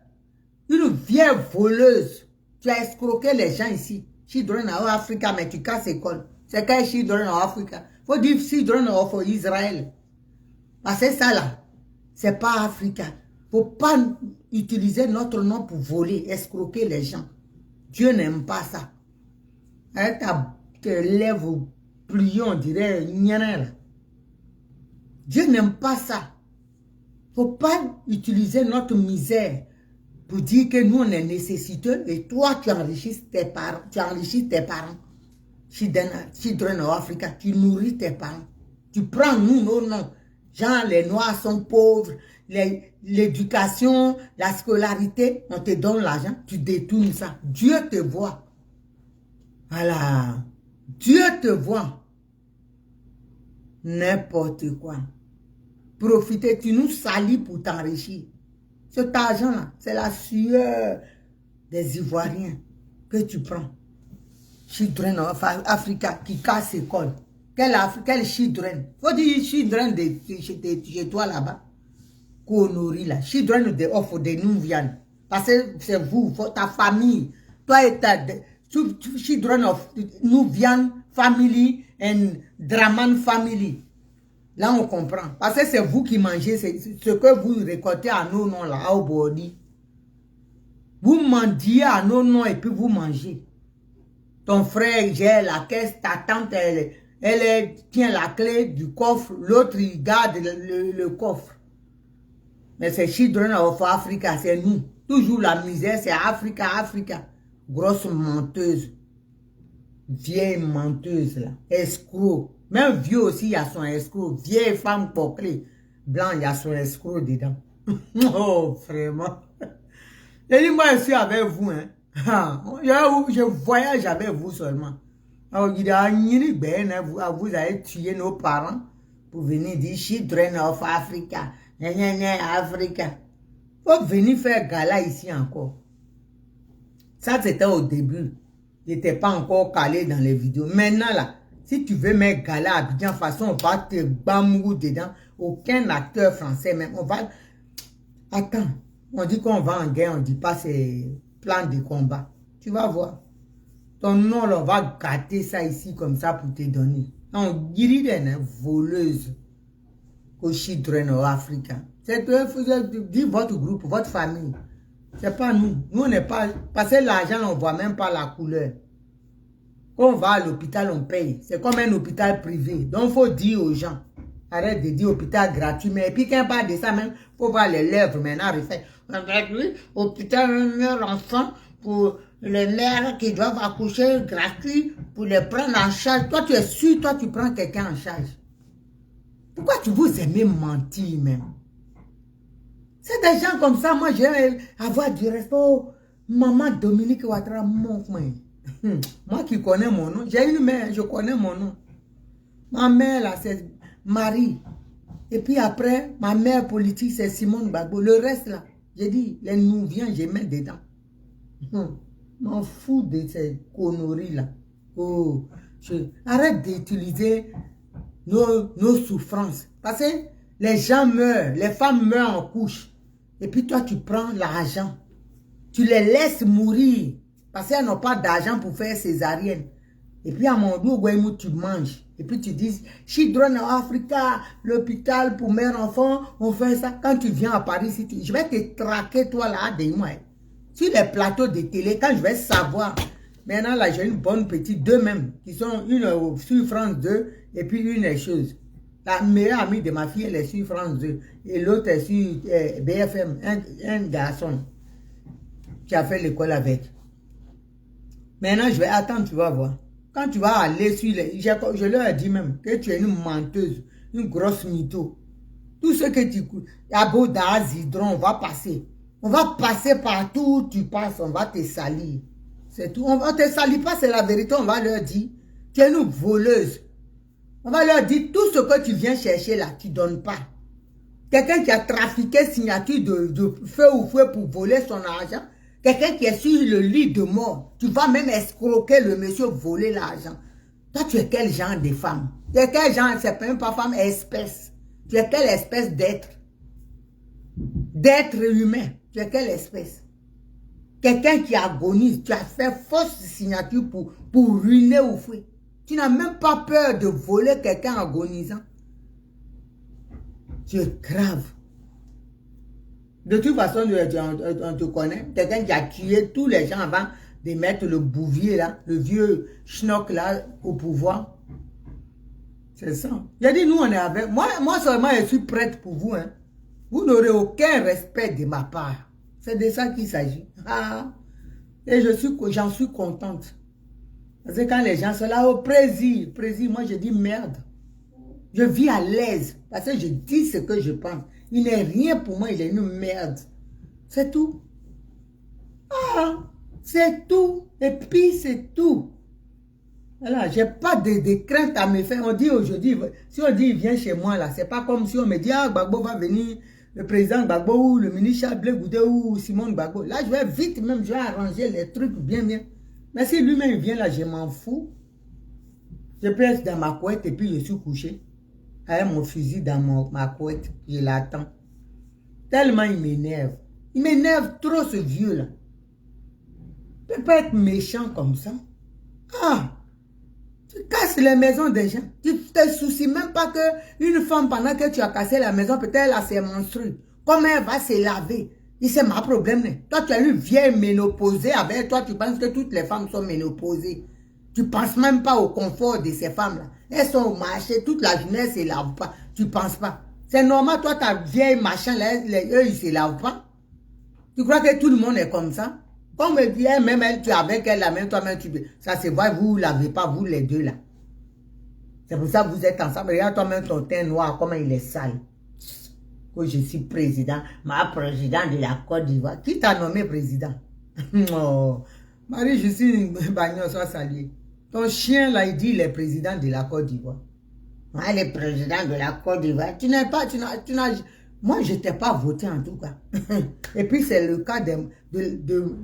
Une vieille voleuse. Tu as escroqué les gens ici. Children of Africa, mais tu casses l'école. C'est quel Children of Africa? Faut dire Children of Israël. Parce que ça là, c'est pas Africa. Faut pas utiliser notre nom pour voler, escroquer les gens. Dieu n'aime pas ça. Avec tes lèvres pliées, on dirait Nyana. Dieu n'aime pas ça. Faut pas utiliser notre misère pour dire que nous on est nécessiteux et toi tu enrichis tes parents. Tu enrichis tes parents. Children of Africa, tu nourris tes parents. Tu prends nous nos noms. Genre les noirs sont pauvres, l'éducation, la scolarité, on te donne l'argent, tu détournes ça. Dieu te voit. Voilà. Dieu te voit. N'importe quoi. Profitez, tu nous salis pour t'enrichir. Cet argent-là, c'est la sueur des Ivoiriens que tu prends. Children of Africa qui casse l'école. Quel children? Faut dire children de chez toi là-bas. Konori là. Children de Nouvian. Parce que c'est vous, ta famille. Toi et ta children of Nouvian family and Dramane family. Là on comprend. Parce que c'est vous qui mangez ce que vous récoltez à nos noms là, au Bodi. Vous mendiez à nos noms et puis vous mangez. Ton frère gère la caisse, ta tante, tient la clé du coffre, l'autre, il garde le coffre. Mais c'est Children of Africa, c'est nous. Toujours la misère, c'est Africa, Africa. Grosse menteuse. Vieille menteuse, là. Escroc. Même vieux aussi, il y a son escroc. Vieille femme poclée. Blanc, il y a son escroc dedans. Oh, vraiment. Et dis, moi, je suis avec vous, hein. Je voyage avec vous seulement. Alors, il y a vous avez tué nos parents pour venir dire Children of Africa. Africa. Faut venir faire gala ici encore. Ça, c'était au début. Il n'était pas encore calé dans les vidéos. Maintenant, là, si tu veux mettre gala à Abidjan, de toute façon, on va te bamou dedans. Aucun acteur français, même. On va... Attends. On dit qu'on va en guerre, on ne dit pas c'est plan de combat. Tu vas voir. Ton nom, là, on va gâter ça ici comme ça pour te donner. On guérit des voleuses. Au Children of Africa. C'est dit votre groupe, votre famille. C'est pas nous. Nous, on n'est pas... Parce que l'argent, on ne voit même pas la couleur. Quand on va à l'hôpital, on paye. C'est comme un hôpital privé. Donc, il faut dire aux gens. Arrête de dire hôpital gratuit. Mais puis, quand on parle de ça, même, il faut voir les lèvres maintenant. Gratuit, hôpital meilleur enfant pour les mères qui doivent accoucher gratuit pour les prendre en charge. Toi, tu es sûr, toi, tu prends quelqu'un en charge. Pourquoi tu vous aimez mentir même? C'est des gens comme ça, moi j'aime avoir du respect. Oh, maman Dominique Ouattara, mon frère. Moi qui connais mon nom, j'ai une mère, je connais mon nom. Ma mère là, c'est Marie. Et puis après, ma mère politique, c'est Simone Gbagbo. Le reste là, j'ai dit, les nous viens, je mets dedans. M'en fous de ces conneries là. Oh, arrête d'utiliser nos souffrances. Parce que les gens meurent, les femmes meurent en couche. Et puis toi, tu prends l'argent. Tu les laisses mourir. Parce qu'elles n'ont pas d'argent pour faire césarienne. Et puis à mon dos, tu manges. Et puis tu dis, Children of Africa, l'hôpital pour mères enfants, on fait ça. Quand tu viens à Paris, je vais te traquer toi là, des mois. Sur les plateaux de télé, quand je vais savoir. Maintenant là, j'ai une bonne petite, deux même, qui sont une sur France 2 et puis une chose. La meilleure amie de ma fille, elle est sur France 2 et l'autre est sur BFM, un garçon qui a fait l'école avec. Maintenant, je vais attendre, tu vas voir. Quand tu vas aller sur les... Je leur ai dit même que tu es une menteuse, une grosse mytho. Tout ce que tu... Abo Zidron, on va passer. On va passer partout où tu passes, on va te salir. C'est tout. On ne te salit pas, c'est la vérité, on va leur dire. Tu es une voleuse. On va leur dire, tout ce que tu viens chercher là, tu ne donnes pas. Quelqu'un qui a trafiqué signature de feu ou feu pour voler son argent. Quelqu'un qui est sur le lit de mort. Tu vas même escroquer le monsieur, voler l'argent. Toi, tu es quel genre de femme? Tu es quel genre, c'est même pas femme, espèce. Tu es quelle espèce d'être? D'être humain. Tu es quelle espèce? Quelqu'un qui agonise. Tu as fait fausse signature pour ruiner ou fouer. Tu n'as même pas peur de voler quelqu'un agonisant. Tu es grave. De toute façon, on te connaît. Quelqu'un qui a tué tous les gens avant de mettre le bouvier là, le vieux schnock là au pouvoir. C'est ça. J'ai dit, nous on est avec. Moi seulement je suis prête pour vous. Hein. Vous n'aurez aucun respect de ma part. C'est de ça qu'il s'agit. Ah. Et j'en suis contente. Parce que quand les gens sont là, au président, moi je dis merde. Je vis à l'aise. Parce que je dis ce que je pense. Il n'est rien pour moi, il est une merde. C'est tout. Ah, c'est tout. Et puis c'est tout. Voilà, j'ai pas de crainte à me faire. On dit aujourd'hui, si on dit il vient chez moi là, c'est pas comme si on me dit, ah, Gbagbo va venir, le président Gbagbo ou le ministre Charles Goudé ou Simone Gbagbo. Là, je vais vite même, je vais arranger les trucs bien. Mais si lui-même vient là, je m'en fous. Je peux être dans ma couette et puis je suis couché. Avec mon fusil dans ma couette, je l'attends. Tellement il m'énerve. Il m'énerve trop ce vieux-là. Il ne peut pas être méchant comme ça. Ah! Tu casses les maisons des gens. Tu te soucies même pas qu'une femme, pendant que tu as cassé la maison, peut-être elle a ses menstrues. Comment elle va se laver? C'est ma problème. Toi, tu as une vieille ménopausée avec toi, tu penses que toutes les femmes sont ménopausées. Tu ne penses même pas au confort de ces femmes-là. Elles sont au marché toute la journée, elles ne se lavent pas. Tu ne penses pas. C'est normal, toi, ta vieille machin, là, eux, ils ne se lavent pas. Tu crois que tout le monde est comme ça? Comme elle-même, tu es avec elle, la même toi-même, ça se voit, vous ne lavez pas, vous les deux, là. C'est pour ça que vous êtes ensemble. Regarde toi-même ton teint noir, comment il est sale. Que je suis président, ma présidente de la Côte d'Ivoire. Qui t'a nommé président? Oh. Marie, je suis Bagnon, sois salué. Ton chien, là, il dit il est président de la Côte d'Ivoire. Ah, il est président de la Côte d'Ivoire. Tu n'as pas, moi, je t'ai pas voté en tout cas. Et puis, c'est le cas de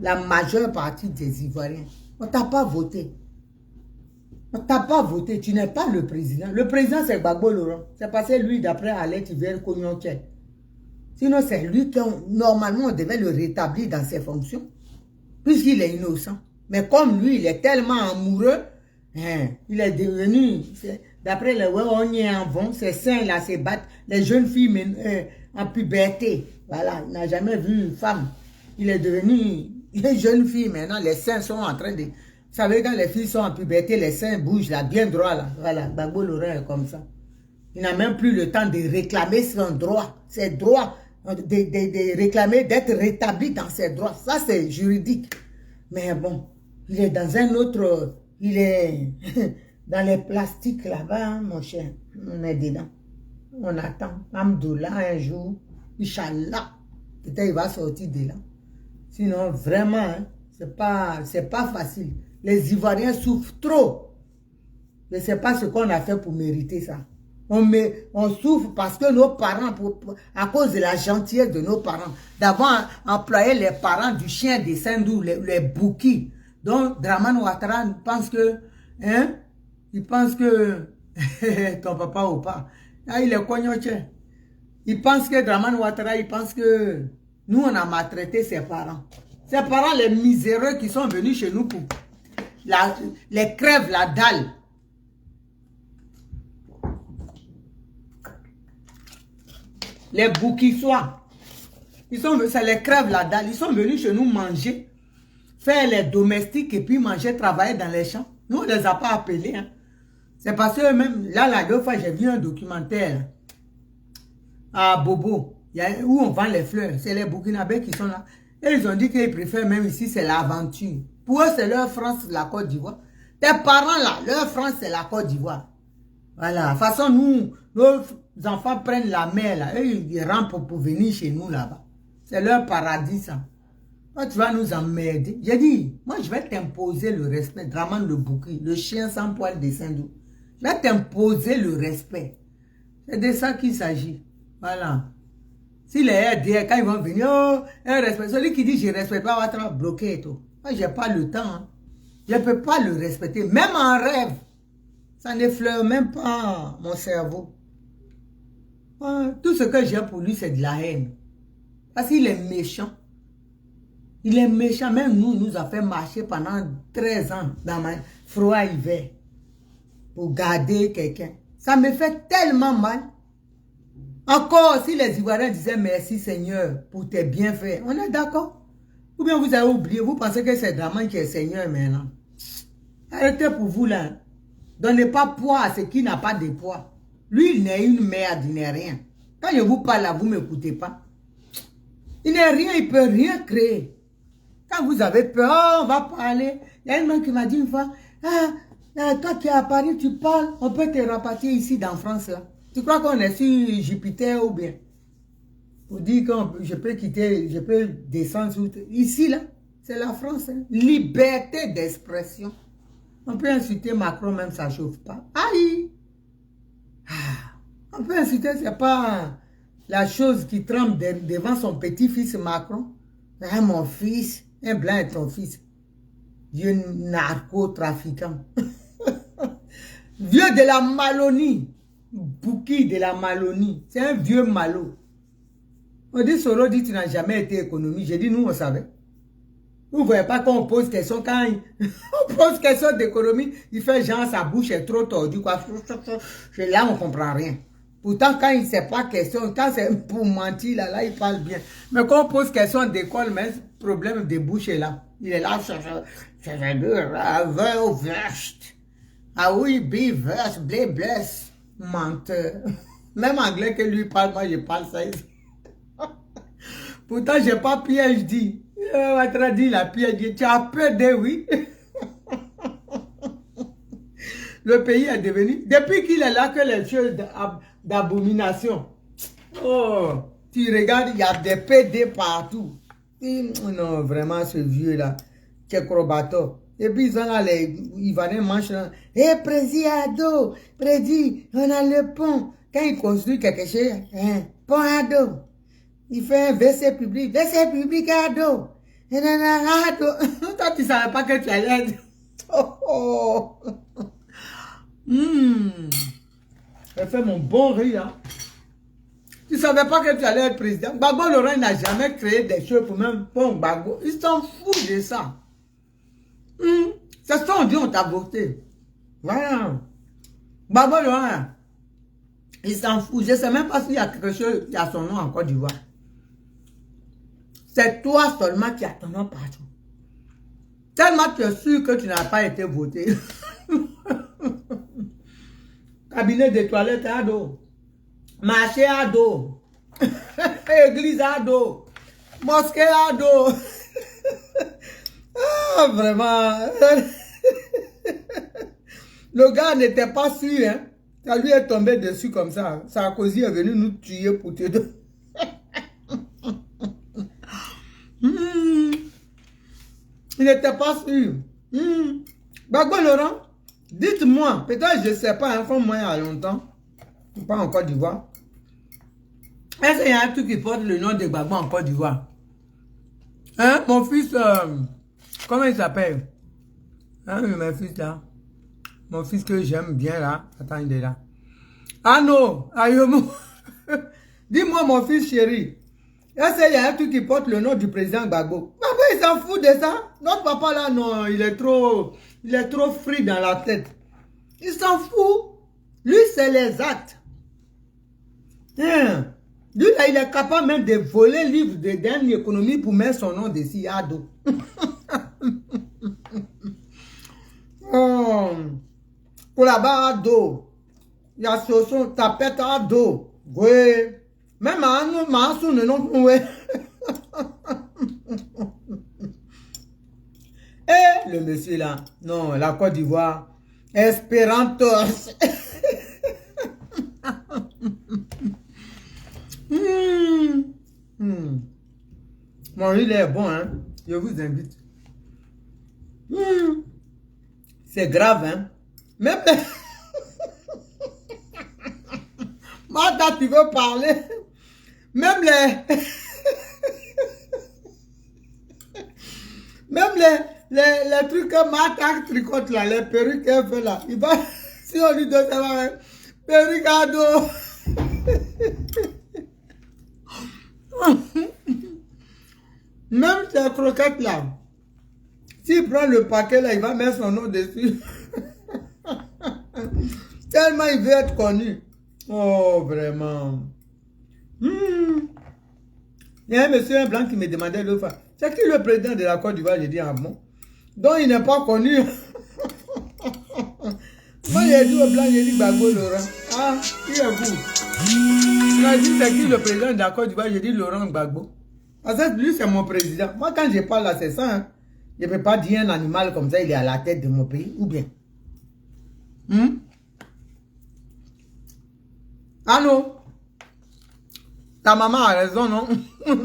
la majeure partie des Ivoiriens. On t'a pas voté. On t'a pas voté. Tu n'es pas le président. Le président, c'est Gbagbo Laurent. C'est passé lui, d'après Alex Hivert Kognonke. Sinon, c'est lui qui, normalement, on devait le rétablir dans ses fonctions. Puisqu'il est innocent. Mais comme lui, il est tellement amoureux, il est devenu, d'après les Wéoniens en vont, ces seins là se battent, les jeunes filles en puberté. Voilà, il n'a jamais vu une femme. Il est devenu, les jeunes filles maintenant, les seins sont en train de... Vous savez, quand les filles sont en puberté, les seins bougent là, bien droit là. Voilà, Gbagbo Laurent est comme ça. Il n'a même plus le temps de réclamer son droit, ses droits, de réclamer, d'être rétabli dans ses droits. Ça, c'est juridique. Mais bon, il est dans un autre... Il est dans les plastiques là-bas, hein, mon cher. On est dedans. On attend. Alhamdoulilah, un jour, Inch'Allah, peut-être il va sortir de là. Sinon, vraiment, hein, c'est pas facile. Les Ivoiriens souffrent trop. Je ne sais pas ce qu'on a fait pour mériter ça. On souffre parce que nos parents, à cause de la gentillesse de nos parents, d'avoir employé les parents du chien de Sendou, les Bouki. Donc, Dramane Ouattara pense que, hein, il pense que, ton papa ou pas, ah, il est cognoche. Il pense que Dramane Ouattara, il pense que nous, on a maltraité ses parents. Ses parents, les miséreux qui sont venus chez nous pour les crèves, la dalle. Les bouquissois, ça les crève la dalle. Ils sont venus chez nous manger, faire les domestiques et puis manger, travailler dans les champs. Nous, on ne les a pas appelés. Hein. C'est parce que même, là, la deux fois, j'ai vu un documentaire à Bobo, où on vend les fleurs. C'est les Burkinabés qui sont là. Et ils ont dit qu'ils préfèrent même ici, c'est l'aventure. Pour eux, c'est leur France, la Côte d'Ivoire. Tes parents là, leur France, c'est la Côte d'Ivoire. Voilà. De toute façon, nous, nos enfants prennent la mer là. Eux, ils rampent pour venir chez nous là-bas. C'est leur paradis, ça. Toi, tu vas nous emmerder. J'ai dit, moi, je vais t'imposer le respect. Dramane le Bouki, le chien sans poil de Saint-Dou. Je vais t'imposer le respect. C'est de ça qu'il s'agit. Voilà. Si les RDR, quand ils vont venir, oh, un respect. Celui qui dit je ne respecte pas, va être bloqué et tout. Moi, je n'ai pas le temps. Hein. Je ne peux pas le respecter. Même en rêve. Ça n'effleure même pas mon cerveau. Tout ce que j'ai pour lui, c'est de la haine. Parce qu'il est méchant. Il est méchant. Même nous a fait marcher pendant 13 ans dans ma froid hiver. Pour garder quelqu'un. Ça me fait tellement mal. Encore, si les Ivoiriens disaient merci Seigneur pour tes bienfaits, on est d'accord? Ou bien vous avez oublié, vous pensez que c'est Dramane qui est Seigneur maintenant. Arrêtez pour vous là. Donnez pas poids à ce qui n'a pas de poids. Lui, il n'est une merde, il n'est rien. Quand je vous parle là, vous ne m'écoutez pas. Il n'est rien, il ne peut rien créer. Quand vous avez peur, oh, on va parler. Il y a une main qui m'a dit une fois, toi qui es à Paris, tu parles, on peut te rapatrier ici dans France là. Tu crois qu'on est sur Jupiter ou bien? Pour dire que je peux quitter, je peux descendre ici là, c'est la France. Hein. Liberté d'expression. On peut insulter Macron, même ça ne chauffe pas. Aïe! On peut insulter, c'est pas la chose qui tremble devant son petit-fils Macron. Ah, mon fils, un blanc est ton fils. Vieux narcotrafiquant. Vieux de la Malonie. Bouki de la Malonie. C'est un vieux malo. On dit, Soro dit, tu n'as jamais été économie. J'ai dit, nous, on savait. Vous ne voyez pas qu'on pose question quand on pose question d'économie, il fait genre sa bouche est trop tordue. Quoi. Là, on ne comprend rien. Pourtant, quand il ne sait pas question, quand c'est pour mentir, là, il parle bien. Mais quand on pose question d'école, mais problème de bouche est là. Il est là, ah oui, be verse, bless, menteur. Même anglais que lui parle, moi je parle ça. Pourtant, j'ai pas PhD. On a traduit la PhD. Tu as peur de oui. Le pays est devenu, depuis qu'il est là, que les choses d'abomination. Oh, tu regardes, il y a des PD partout. Non, vraiment, ce vieux-là, Tchekrobato. Et puis, ils ont là, ils vont les manches là. Eh, président, président, on a le pont. Quand il construit quelque chose, hein, pont à dos. Il fait un WC public à dos. Et à dos. Toi, tu ne savais pas que tu allais être. Oh, oh. Je fais mon bon riz, hein. Tu ne savais pas que tu allais être président. Gbagbo Laurent n'a jamais créé des choses pour même pour Gbagbo. Ils s'en foutent de ça. C'est ce qu'on dit, on t'a voté. Voilà. Gbagbo Laurent, il s'en fout. Je ne sais même pas s'il y a quelque chose qui a son nom en Côte d'Ivoire. C'est toi seulement qui as ton nom partout. Tellement tu es sûr que tu n'as pas été voté. Cabinet de toilettes à dos. Marché à dos. Église à dos. Mosquée à dos. Ah, vraiment. Le gars n'était pas sûr, hein. Ça lui est tombé dessus comme ça. Sarkozy est venu nous tuer pour te deux. Il n'était pas sûr. Gbagbo Laurent, dites-moi, peut-être je ne sais pas, comme moi il y a longtemps, pas en Côte d'Ivoire. Est-ce qu'il y a un truc qui porte le nom de Gbagbo en Côte d'Ivoire? Hein, mon fils, comment il s'appelle? Hein, mon fils là. Mon fils que j'aime bien là. Attends, il est là. Ah non, Ayomo. Dis-moi mon fils chéri. Est-ce qu'il y a un truc qui porte le nom du président Gbagbo? Gbagbo, il s'en fout de ça. Notre papa là, non, il est trop free dans la tête. Il s'en fout. Lui, c'est les actes. Lui, là, il est capable même de voler le livre d'une économie pour mettre son nom dessus à dos. Pour la barre à dos. Il y a son tapette à dos. Oui. Même à nous, non, oui. Et le monsieur là, non, la Côte d'Ivoire, Espérantos. Mon riz est bon, hein. Je vous invite. C'est grave, hein. Même les... Martha, tu veux parler? Même les... Même les trucs que Martha tricote là, les perruques qu'elle fait là, il va... Si on lui donne ça, perruque à dos. Même ces croquettes là, s'il prend le paquet là, il va mettre son nom dessus. Tellement il veut être connu. Oh, vraiment. Il y a un monsieur blanc qui me demandait l'autre fois, c'est qui le président de la Côte d'Ivoire? J'ai dit, ah bon? Donc il n'est pas connu. Moi j'ai dit au blanc, j'ai dit Gbagbo Laurent. Ah, qui est vous? Il m'a dit, c'est qui le président de la Côte d'Ivoire? J'ai dit Laurent Gbagbo. Parce que lui, c'est mon président. Moi, quand je parle là, c'est ça. Hein? Je ne peux pas dire un animal comme ça, il est à la tête de mon pays. Ou bien. Allô? Ta maman a raison, non? On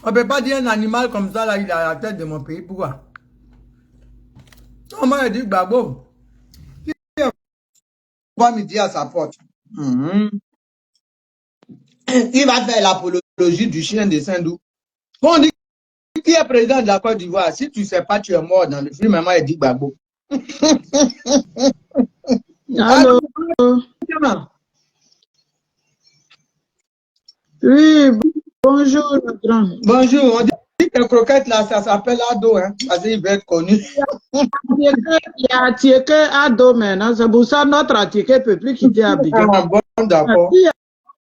ne peut pas dire un animal comme ça, là, il est à la tête de mon pays. Pourquoi? On m'a dit Gbagbo. Il va me dire à sa porte. Il va faire l'apologie du chien de Saint-Dou. On dit qui est président de la Côte d'Ivoire. Si tu ne sais pas, tu es mort dans le film. Maman a dit Gbagbo. Allô? Oui, bonjour, le grand. Bonjour, on dit tes croquettes là, ça s'appelle Ado, hein, parce qu'il va être connu. Il y a Atieke Ado maintenant, c'est pour ça que notre Atieke ne peut plus quitter Abidjan. Ah bon, d'accord. Il y a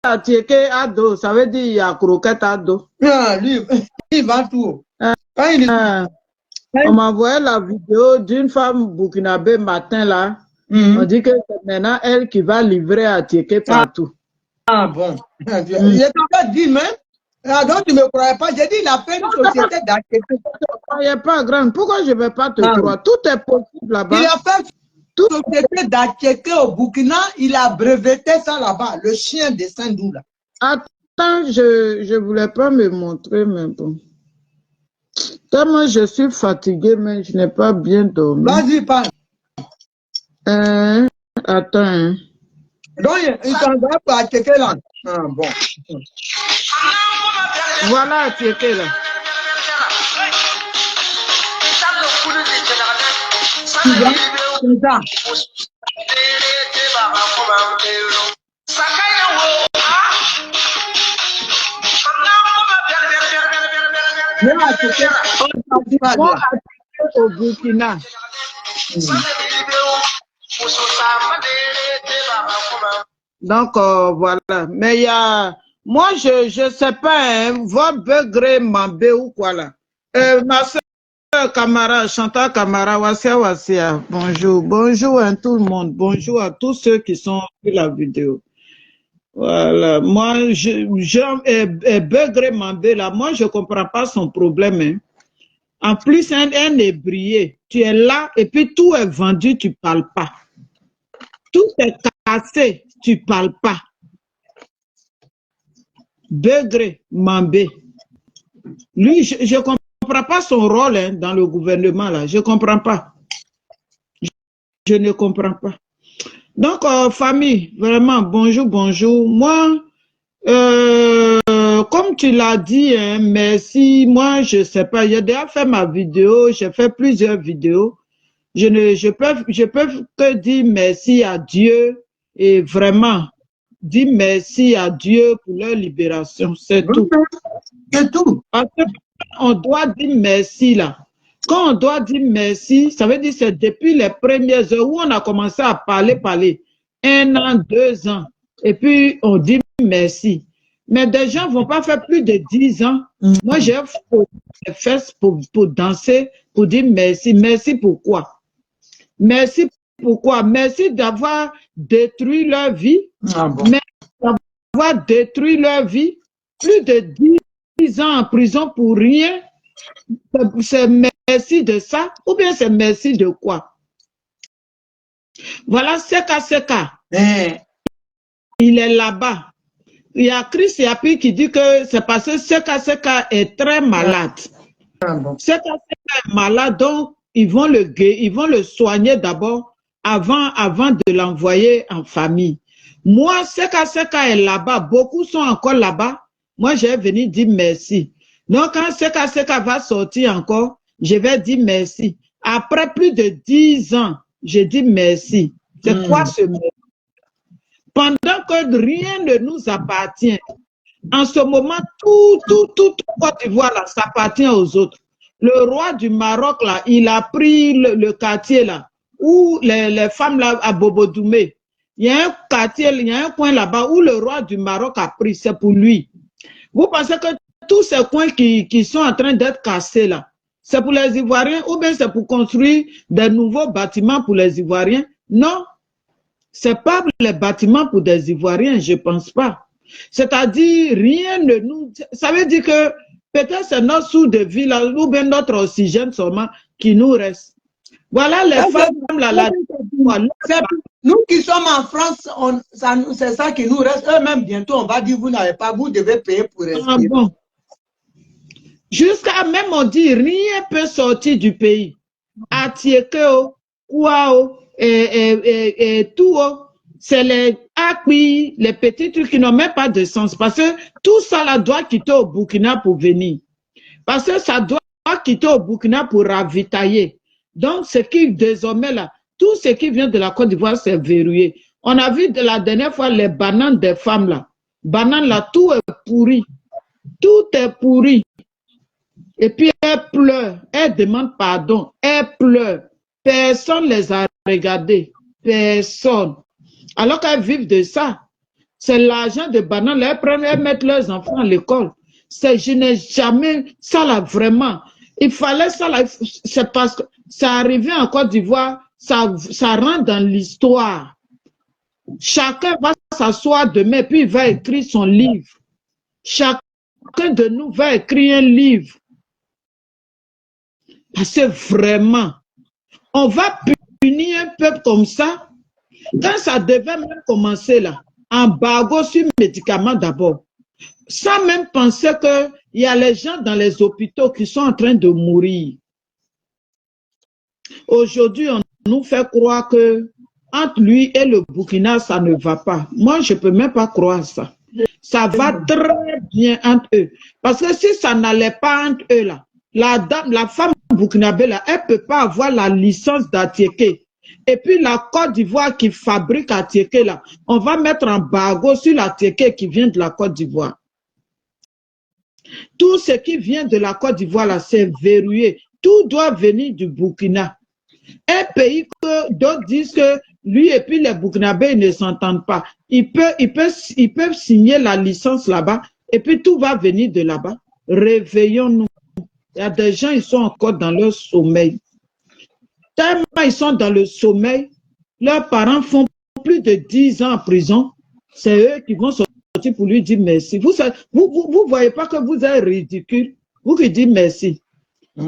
Atieke Ado, ça veut dire il y a croquette Ado. Ah, lui, il va tout. Quand il On m'a envoyé la vidéo d'une femme burkinabé matin là. On dit que c'est maintenant elle qui va livrer Atieke partout. Ah bon. Je t'avais dit même. Ah, donc tu ne me croyais pas. J'ai dit il a fait une société d'Atieke. Je ne te croyais pas, grande. Pourquoi je ne vais pas te croire? Tout est possible là-bas. Il a fait une société d'Atieke au Burkina. Il a breveté ça là-bas. Le chien de Saint-Dou là. Attends, je ne voulais pas me montrer, mais bon. Tellement je suis fatiguée, mais je n'ai pas bien dormi. Vas-y, parle. Attends. Donc, il s'en va pour Atieke là. Ah bon. Voilà Atieke là. C'est ça. Au Burkina. Donc, voilà. Mais il y a... Moi, je ne sais pas, hein, votre Begré Mambé ou quoi là. Ma soeur Camara, Chantal Camara, Wassia. Bonjour. Bonjour à tout le monde. Bonjour à tous ceux qui sont sur la vidéo. Voilà. Moi, Begré Mambé là, moi, je ne comprends pas son problème. Hein. En plus, un ébrié, tu es là et puis tout est vendu, tu ne parles pas. Tout est cassé, tu ne parles pas. Begré Mambé. Lui, je ne comprends pas son rôle hein, dans le gouvernement. Là. Je ne comprends pas. Je ne comprends pas. Donc, famille, vraiment, bonjour, bonjour. Moi, comme tu l'as dit, hein, merci. Moi, je ne sais pas. J'ai déjà fait ma vidéo. J'ai fait plusieurs vidéos. Je peux que dire merci à Dieu et vraiment dire merci à Dieu pour leur libération. C'est tout. C'est tout. Parce qu'on doit dire merci là. Quand on doit dire merci, ça veut dire que c'est depuis les premières heures où on a commencé à parler. 1 an, 2 ans. Et puis on dit merci. Mais des gens ne vont pas faire plus de 10 ans. Moi, j'ai les fesses pour danser, pour dire merci. Merci pourquoi? Merci pourquoi? Merci d'avoir détruit leur vie. Ah bon. Merci d'avoir détruit leur vie. Plus de 10 ans en prison pour rien. C'est merci de ça ou bien c'est merci de quoi? Voilà, Seka. Il est là-bas. Il y a Chris Yapi qui dit que c'est parce que Seka est très malade. Seka est malade, donc ils vont le soigner d'abord avant de l'envoyer en famille. Moi, Seka est là-bas. Beaucoup sont encore là-bas. Moi, je vais venir dire merci. Donc, quand Seka va sortir encore, je vais dire merci. Après plus de 10 ans, je dis merci. C'est quoi ce merci? Pendant que rien ne nous appartient, en ce moment, tout Côte d'Ivoire, là, ça appartient aux autres. Le roi du Maroc, là, il a pris le quartier, là, où les femmes, là, à Bobo-Doumé. Il y a un quartier, il y a un coin là-bas où le roi du Maroc a pris, c'est pour lui. Vous pensez que tous ces coins qui sont en train d'être cassés là, c'est pour les Ivoiriens ou bien c'est pour construire des nouveaux bâtiments pour les Ivoiriens? Non, c'est pas les bâtiments pour des Ivoiriens, je pense pas. C'est-à-dire, rien ne nous... Ça veut dire que peut-être c'est notre sous de vie là, ou bien notre oxygène seulement qui nous reste. Voilà les femmes là. Nous qui sommes en France, c'est ça qui nous reste. Eux-mêmes, bientôt, on va dire, vous n'avez pas, vous devez payer pour respirer. Ah bon. Jusqu'à même, on dit, rien peut sortir du pays. Atiekeo, Kouao, et tout, c'est les acquis, les petits trucs qui n'ont même pas de sens. Parce que tout ça là doit quitter au Burkina pour venir. Parce que ça doit quitter au Burkina pour ravitailler. Donc, ce qui, désormais là, tout ce qui vient de la Côte d'Ivoire, c'est verrouillé. On a vu de la dernière fois les bananes des femmes là. Bananes là, tout est pourri. Tout est pourri. Et puis elle pleure, elle demande pardon, elle pleure. Personne ne les a regardés, personne. Alors qu'elles vivent de ça. C'est l'argent de banane, elles prennent, elles mettent leurs enfants à l'école. Je n'ai jamais, ça là vraiment. Il fallait ça là, c'est parce que ça arrivait en Côte d'Ivoire, ça rentre dans l'histoire. Chacun va s'asseoir demain, puis il va écrire son livre. Chacun de nous va écrire un livre. Parce que vraiment, on va punir un peuple comme ça. Quand ça devait même commencer là, embargo sur médicaments d'abord, sans même penser qu'il y a les gens dans les hôpitaux qui sont en train de mourir. Aujourd'hui, on nous fait croire que entre lui et le Burkina, ça ne va pas. Moi, je ne peux même pas croire ça. Ça va très bien entre eux. Parce que si ça n'allait pas entre eux là, la femme burkinabé là, elle ne peut pas avoir la licence d'Atiéké. Et puis la Côte d'Ivoire qui fabrique Atiéké là, on va mettre un embargo sur l'Atiéké qui vient de la Côte d'Ivoire. Tout ce qui vient de la Côte d'Ivoire là, c'est verrouillé. Tout doit venir du Burkina. Un pays que d'autres disent que lui et puis les Burkinabés ne s'entendent pas. Ils peuvent signer la licence là-bas et puis tout va venir de là-bas. Réveillons-nous. Il y a des gens, ils sont encore dans leur sommeil. Tellement ils sont dans le sommeil, leurs parents font plus de 10 ans en prison. C'est eux qui vont sortir pour lui dire merci. Vous voyez pas que vous êtes ridicule. Vous qui dites merci.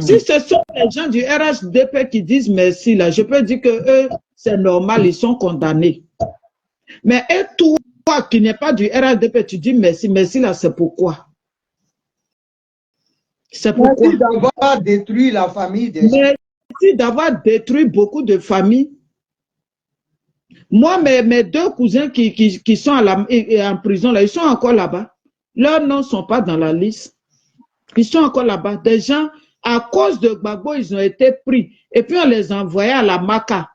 Si ce sont les gens du RHDP qui disent merci, là, je peux dire que eux, c'est normal, ils sont condamnés. Mais et toi qui n'es pas du RHDP, tu dis merci. Merci, là, c'est pourquoi? C'est pourquoi? Merci d'avoir détruit la famille des gens. Merci d'avoir détruit beaucoup de familles. Moi, mes deux cousins qui sont en prison, là, ils sont encore là-bas. Leurs noms ne sont pas dans la liste. Ils sont encore là-bas. Des gens, à cause de Gbagbo, ils ont été pris. Et puis, on les envoyait à la Maka.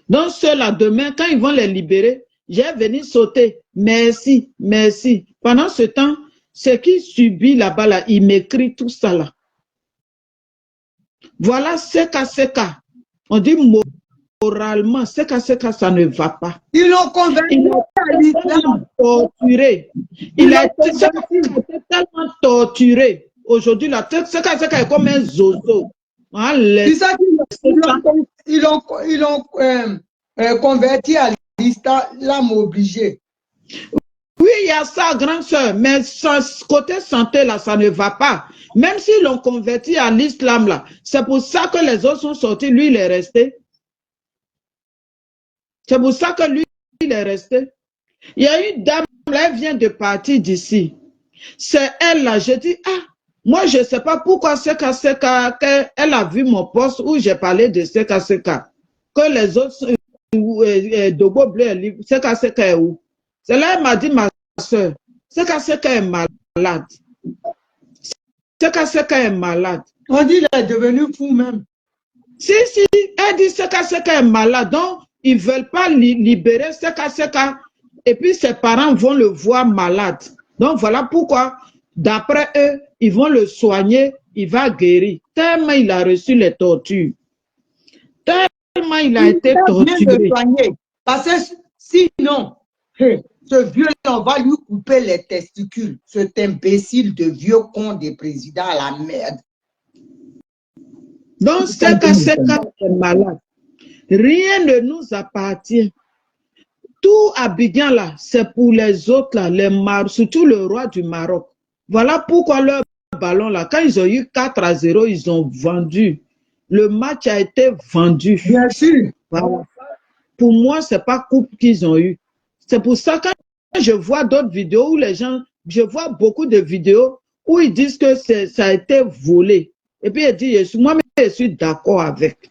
Donc, ceux-là, demain, quand ils vont les libérer, j'ai venu sauter. Merci, merci. Pendant ce temps, ce qui subit là-bas, là, il m'écrit tout ça là. Voilà, CK. On dit moralement, CK, ça ne va pas. Ils l'ont convaincu. Il a été tellement torturé. Il a été tellement torturé. Aujourd'hui, la CK est comme un zozo. C'est ça qu'ils l'ont converti à l'islam obligé. Oui, il y a ça, grande sœur, mais côté santé, là, ça ne va pas. Même s'ils l'ont converti à l'islam, là, c'est pour ça que les autres sont sortis, lui, il est resté. C'est pour ça que lui, il est resté. Il y a une dame, là, elle vient de partir d'ici. C'est elle, là, je dis, ah, moi, je ne sais pas pourquoi CK, elle a vu mon poste où j'ai parlé de CK, que les autres, Dogo Bleu, CK est où? C'est là qu'elle m'a dit, ma soeur, CK est malade. CK est malade. On dit qu'il est devenu fou même. Si, elle dit CK est malade. Donc, ils ne veulent pas libérer CK. Et puis, ses parents vont le voir malade. Donc, voilà pourquoi, d'après eux, ils vont le soigner, il va guérir. Tellement il a reçu les tortures. Tellement il a été torturé. Parce que sinon, ce vieux-là, on va lui couper les testicules. Cet imbécile de vieux con des présidents à la merde. Donc, CK est malade. Rien ne nous appartient. Tout Abidjan là, c'est pour les autres là, surtout le roi du Maroc. Voilà pourquoi leur ballon là, quand ils ont eu 4-0, ils ont vendu. Le match a été vendu. Bien sûr. Voilà. Pour moi, c'est pas coupe qu'ils ont eu. C'est pour ça que quand je vois d'autres vidéos où les gens, je vois beaucoup de vidéos où ils disent que ça a été volé. Et puis ils disent, moi-même, je suis d'accord avec.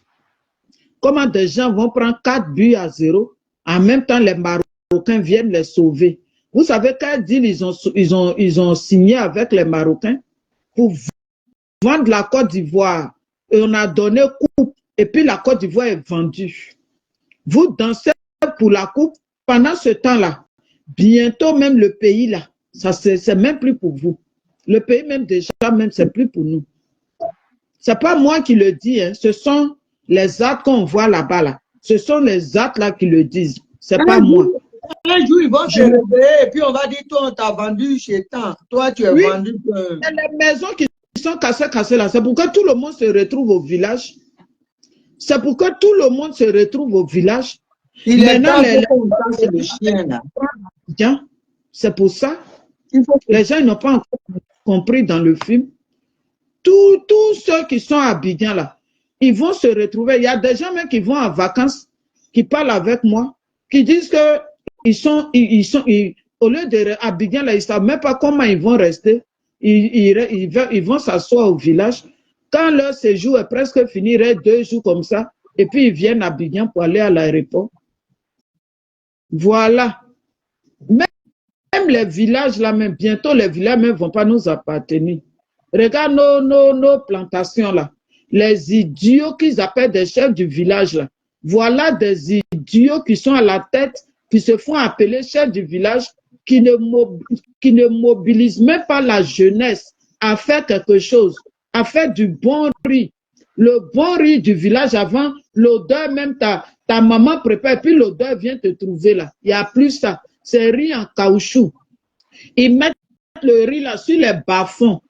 Comment des gens vont prendre 4-0, en même temps les Marocains viennent les sauver. Vous savez quel deal ils ont signé avec les Marocains pour vendre la Côte d'Ivoire. Et on a donné coupe et puis la Côte d'Ivoire est vendue. Vous dansez pour la coupe pendant ce temps-là. Bientôt même le pays là, ça c'est même plus pour vous. Le pays même déjà, même, c'est plus pour nous. C'est pas moi qui le dis, hein. Ce sont les actes qu'on voit là-bas, là. Ce sont les actes là qui le disent. C'est pas moi. Un jour, ils vont se réveiller et puis on va dire, toi, on t'a vendu chez tant. Toi, tu es vendu. Les maisons qui sont cassées là, c'est pour que tout le monde se retrouve au village. C'est pour que tout le monde se retrouve au village. Maintenant, c'est pour ça. Les gens n'ont pas encore compris dans le film. Tous ceux qui sont à Abidjan là, ils vont se retrouver. Il y a des gens même qui vont en vacances, qui parlent avec moi, qui disent que au lieu de Abidjan là, ils ne savent même pas comment ils vont rester. Ils vont s'asseoir au village. Quand leur séjour est presque fini, il reste 2 jours comme ça, et puis ils viennent à Abidjan pour aller à l'aéroport. Voilà. Même les villages là, même bientôt les villages ne vont pas nous appartenir. Regarde nos plantations là. Les idiots qu'ils appellent des chefs du village là. Voilà des idiots qui sont à la tête, qui se font appeler chefs du village, qui ne mobilisent même pas la jeunesse à faire quelque chose, à faire du bon riz. Le bon riz du village avant, l'odeur même, ta maman prépare, puis l'odeur vient te trouver là. Il n'y a plus ça. C'est riz en caoutchouc. Ils mettent le riz là sur les bas-fonds.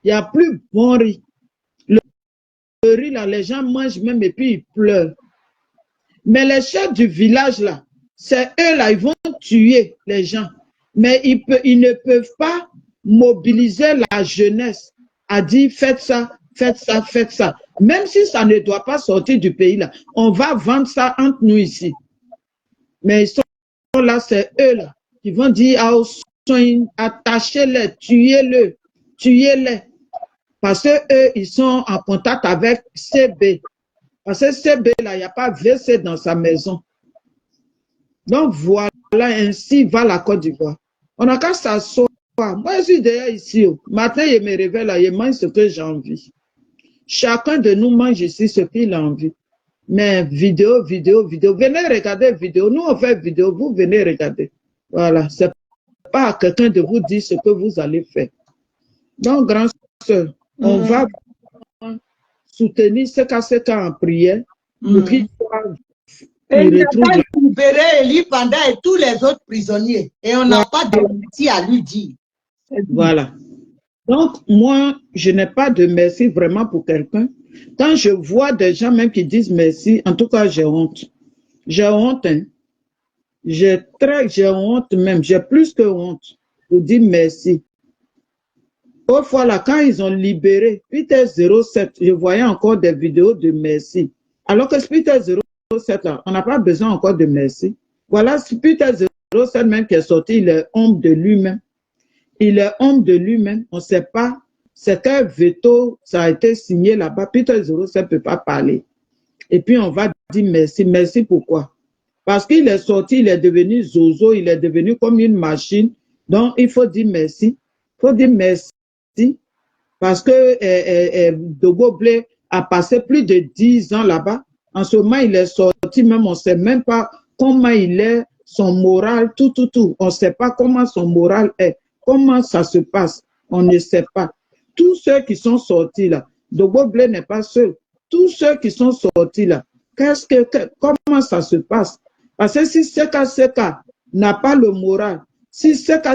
Il n'y a plus bon riz. Le riz là, les gens mangent même et puis ils pleurent. Mais les chefs du village là, c'est eux là, ils vont tuer les gens. Mais ils ne peuvent pas mobiliser la jeunesse à dire faites ça, faites ça, faites ça. Même si ça ne doit pas sortir du pays là, on va vendre ça entre nous ici. Mais ils sont là, c'est eux là, qui vont dire à attachez-les, tuez-les, tuez-les. Parce que eux, ils sont en contact avec CB. Parce que CB là, il n'y a pas WC dans sa maison. Donc voilà, ainsi va la Côte d'Ivoire. On n'a qu'à s'asseoir. Moi, je suis déjà ici. Matin, je me réveille là, je mange ce que j'ai envie. Chacun de nous mange ici ce qu'il a envie. Mais vidéo. Venez regarder vidéo. Nous, on fait vidéo. Vous venez regarder. Voilà. C'est pas à quelqu'un de vous dire ce que vous allez faire. Donc, grand sœur, on va soutenir ce cas en prière pour qu'il soit libérer Eli Panda et tous les autres prisonniers. Et on n'a pas de merci à lui dire. Voilà. Donc, moi, je n'ai pas de merci vraiment pour quelqu'un. Quand je vois des gens même qui disent merci, en tout cas, j'ai honte. J'ai honte, hein. J'ai honte même. J'ai plus que honte pour dire merci. Autrefois, là, quand ils ont libéré Peter 07, je voyais encore des vidéos de merci. Alors que Peter 07, là, on n'a pas besoin encore de merci. Voilà, Peter 07 même qui est sorti, il est honte de lui-même. Il est homme de lui-même. On ne sait pas. C'est qu'un veto, ça a été signé là-bas. Peter 07 ne peut pas parler. Et puis, on va dire merci. Merci pourquoi? Parce qu'il est sorti, il est devenu zozo, il est devenu comme une machine. Donc, il faut dire merci. Il faut dire merci. Parce que Dogo Blé a passé plus de 10 ans là-bas. En ce moment, il est sorti, même on ne sait même pas comment il est, son moral, tout. On ne sait pas comment son moral est. Comment ça se passe? On ne sait pas. Tous ceux qui sont sortis là, Dogo Blé n'est pas seul. Tous ceux qui sont sortis là, comment ça se passe? Parce que si Seka n'a pas le moral, si Seka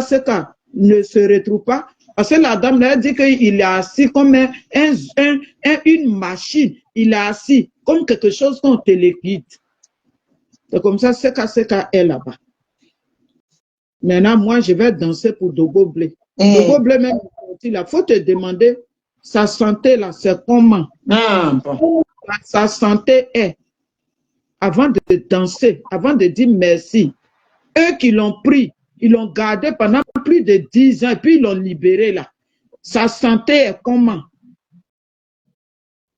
ne se retrouve pas, parce que la dame a dit qu'il est assis comme une machine, il est assis comme quelque chose qu'on téléguide. C'est comme ça, Seka est là-bas. Maintenant, moi, je vais danser pour Dogo Blé. Dogo Blé, même, il faut te demander, sa santé, là, c'est comment? Sa santé est, avant de danser, avant de dire merci, eux qui l'ont pris, ils l'ont gardé pendant plus de 10 ans, et puis ils l'ont libéré, là. Sa santé est comment?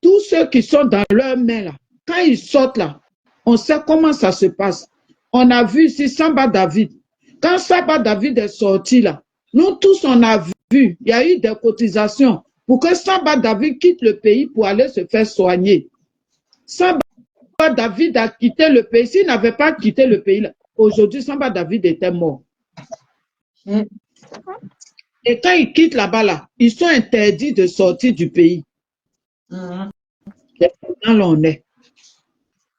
Tous ceux qui sont dans leurs mains, là, quand ils sortent, là, on sait comment ça se passe. On a vu ici Samba David. Quand Samba David est sorti là, nous tous on a vu, il y a eu des cotisations pour que Samba David quitte le pays pour aller se faire soigner. Samba David a quitté le pays. S'il n'avait pas quitté le pays, aujourd'hui Samba David était mort. Et quand ils quittent là-bas, là, ils sont interdits de sortir du pays. Et là, on est.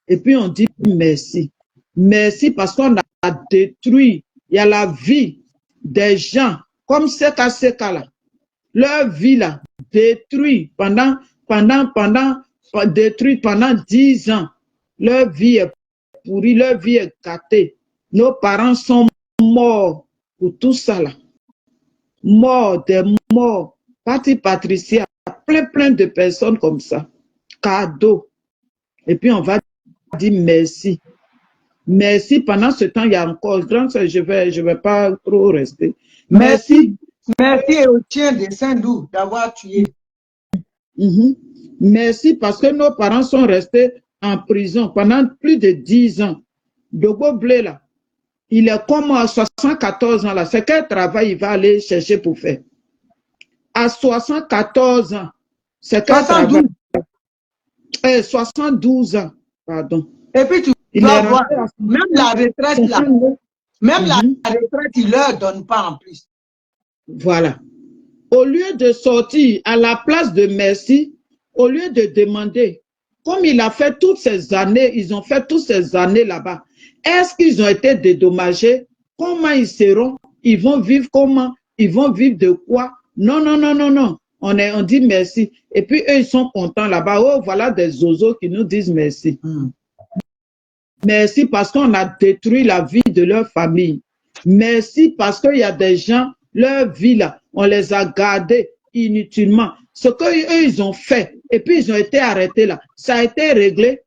Et puis on dit merci. Merci parce qu'on a détruit. Il y a la vie des gens, comme Seka là. Leur vie là, détruite détruite pendant 10 ans. Leur vie est pourrie, leur vie est gâtée. Nos parents sont morts pour tout ça là. Morts, des morts. Parti Patricia, plein de personnes comme ça. Cadeau. Et puis on va dire merci. Merci. Pendant ce temps, il y a encore grand, je vais pas trop rester. Merci. Merci au tien de Saint-Dou d'avoir tué. Merci parce que nos parents sont restés en prison pendant plus de 10 ans. Dogo Blé là, il est comme à 74 ans là. C'est quel travail il va aller chercher pour faire? À 74 ans. C'est quel travail? 72 ans, pardon. Et puis tu vas voir, même la retraite là, même la retraite, il ne leur donne pas en plus. Voilà. Au lieu de sortir à la place de merci, au lieu de demander, comme il a fait toutes ces années, ils ont fait toutes ces années là-bas, est-ce qu'ils ont été dédommagés? Comment ils seront? Ils vont vivre comment? Ils vont vivre de quoi? Non, non, non, non, non. On dit merci. Et puis eux, ils sont contents là-bas. Oh, voilà des zozos qui nous disent merci. Merci parce qu'on a détruit la vie de leur famille. Merci parce qu'il y a des gens, leur vie là, on les a gardés inutilement. Ce qu'eux, ils ont fait, et puis ils ont été arrêtés là, ça a été réglé.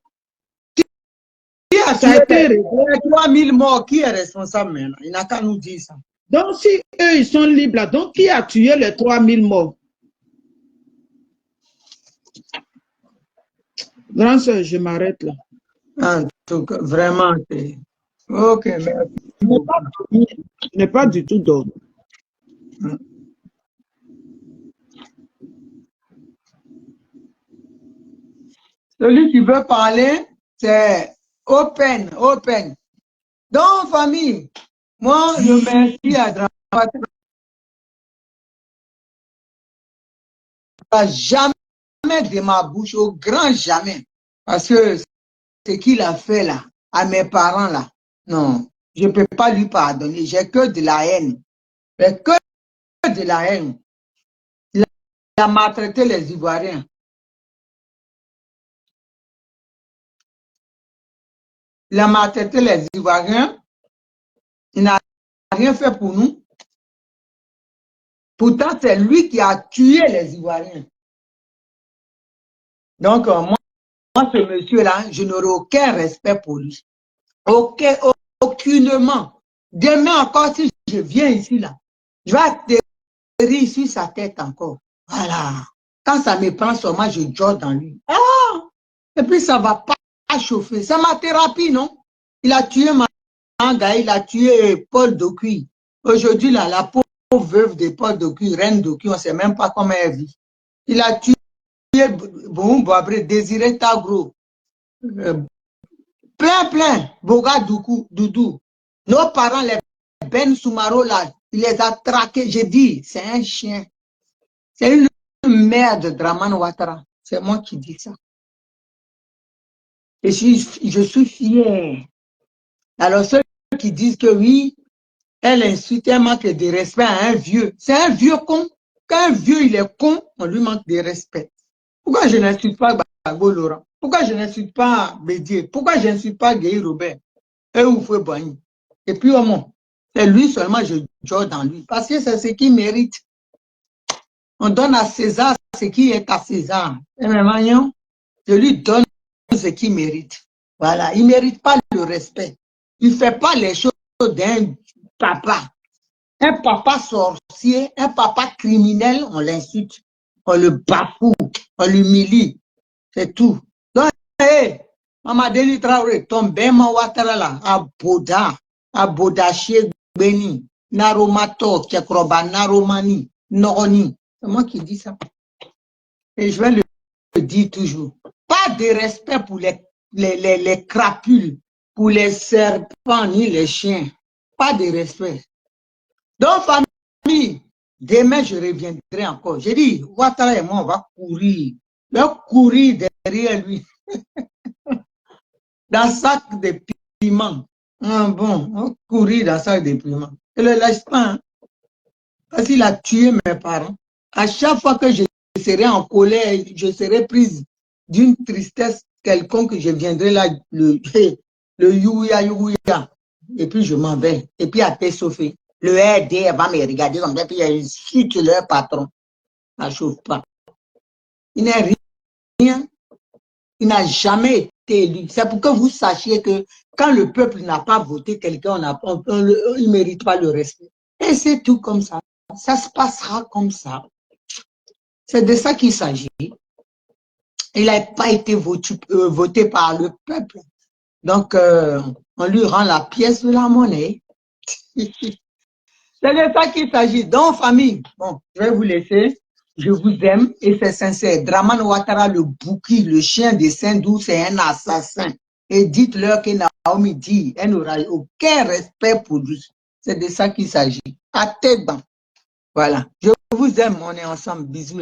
Ça a été réglé. 3000 morts, qui est responsable maintenant? Il n'a qu'à nous dire ça. Donc si eux, ils sont libres là, donc qui a tué les 3000 morts? Grand soeur, je m'arrête là. En tout cas, vraiment. Ok, merci. Je n'ai pas du tout d'ordre. Celui qui veut parler, c'est open. Donc, famille, moi, je merci à Dramapatra. Jamais de ma bouche, au grand jamais. Parce que ce qu'il a fait là, à mes parents là, non, je ne peux pas lui pardonner. J'ai que de la haine. J'ai que de la haine. Il a maltraité les Ivoiriens. Il a maltraité les Ivoiriens. Il n'a rien fait pour nous. Pourtant, c'est lui qui a tué les Ivoiriens. Donc, moi, ce monsieur-là, je n'aurai aucun respect pour lui. Aucunement. Demain encore, si je viens ici, là, je vais atterrir sur sa tête encore. Voilà. Quand ça me prend sur moi, je dors dans lui. Ah! Et puis, ça ne va pas chauffer. C'est ma thérapie, non? Il a tué Manga, il a tué Paul Dokuy. Aujourd'hui, là, la pauvre veuve de Paul Dokuy, reine Dokuy, on ne sait même pas comment elle vit. Il a tué Boumbabré, Désiré Tagro. Plein. Boga Doudou. Nos parents, les Ben Soumaro, là, il les a traqués. J'ai dit, c'est un chien. C'est une merde, Dramane Ouattara. C'est moi qui dis ça. Et je suis fier. Alors, ceux qui disent que oui, elle insulte, elle manque de respect à un vieux. C'est un vieux con. Quand un vieux, il est con, on lui manque de respect. Pourquoi je n'insulte pas Gbagbo Laurent? Pourquoi je n'insulte pas Bédier? Pourquoi je n'insulte pas Guy Robert? Et Oufoué Boigny? Et puis, au moins, c'est lui seulement, je dors dans lui. Parce que c'est ce qu'il mérite. On donne à César ce qui est à César. Et maintenant, je lui donne ce qu'il mérite. Voilà, il ne mérite pas le respect. Il ne fait pas les choses d'un papa. Un papa sorcier, un papa criminel, on l'insulte, on le bafoue, on l'humilie. C'est tout. Donc, hey, Mamadou Traoré, ton Bema Ouattara là, à Bodaché, Beni, Naromato, Kekroba, Naromani, Noroni. C'est moi qui dis ça. Et je vais le dire toujours. Pas de respect pour les crapules, pour les serpents ni les chiens. Pas de respect. Donc, famille, Demain, je reviendrai encore. J'ai dit, Ouattara et moi, on va courir. On va courir derrière lui. Dans sac de piment. Ah bon, on va courir dans sac de piment. Je ne le laisse pas. Hein, parce qu'il a tué mes parents. À chaque fois que je serai en colère, je serai prise d'une tristesse quelconque, je viendrai là, le youya, youya. Et puis je m'en vais. Et puis à t'essoffer. Le RD va me regarder comme ça, puis il insulte leur patron. Ça ne chauffe pas. Il n'est rien. Il n'a jamais été élu. C'est pour que vous sachiez que quand le peuple n'a pas voté quelqu'un, il ne mérite pas le respect. Et c'est tout comme ça. Ça se passera comme ça. C'est de ça qu'il s'agit. Il n'a pas été voté par le peuple. Donc, on lui rend la pièce de la monnaie. C'est de ça qu'il s'agit. Donc, famille, bon, je vais vous laisser. Je vous aime et c'est sincère. Dramane Ouattara, le bouki, le chien de Saint-Dou, c'est un assassin. Et dites-leur que Naomi dit, elle n'aura aucun respect pour lui. C'est de ça qu'il s'agit. À tête bas. Voilà. Je vous aime, on est ensemble. Bisous.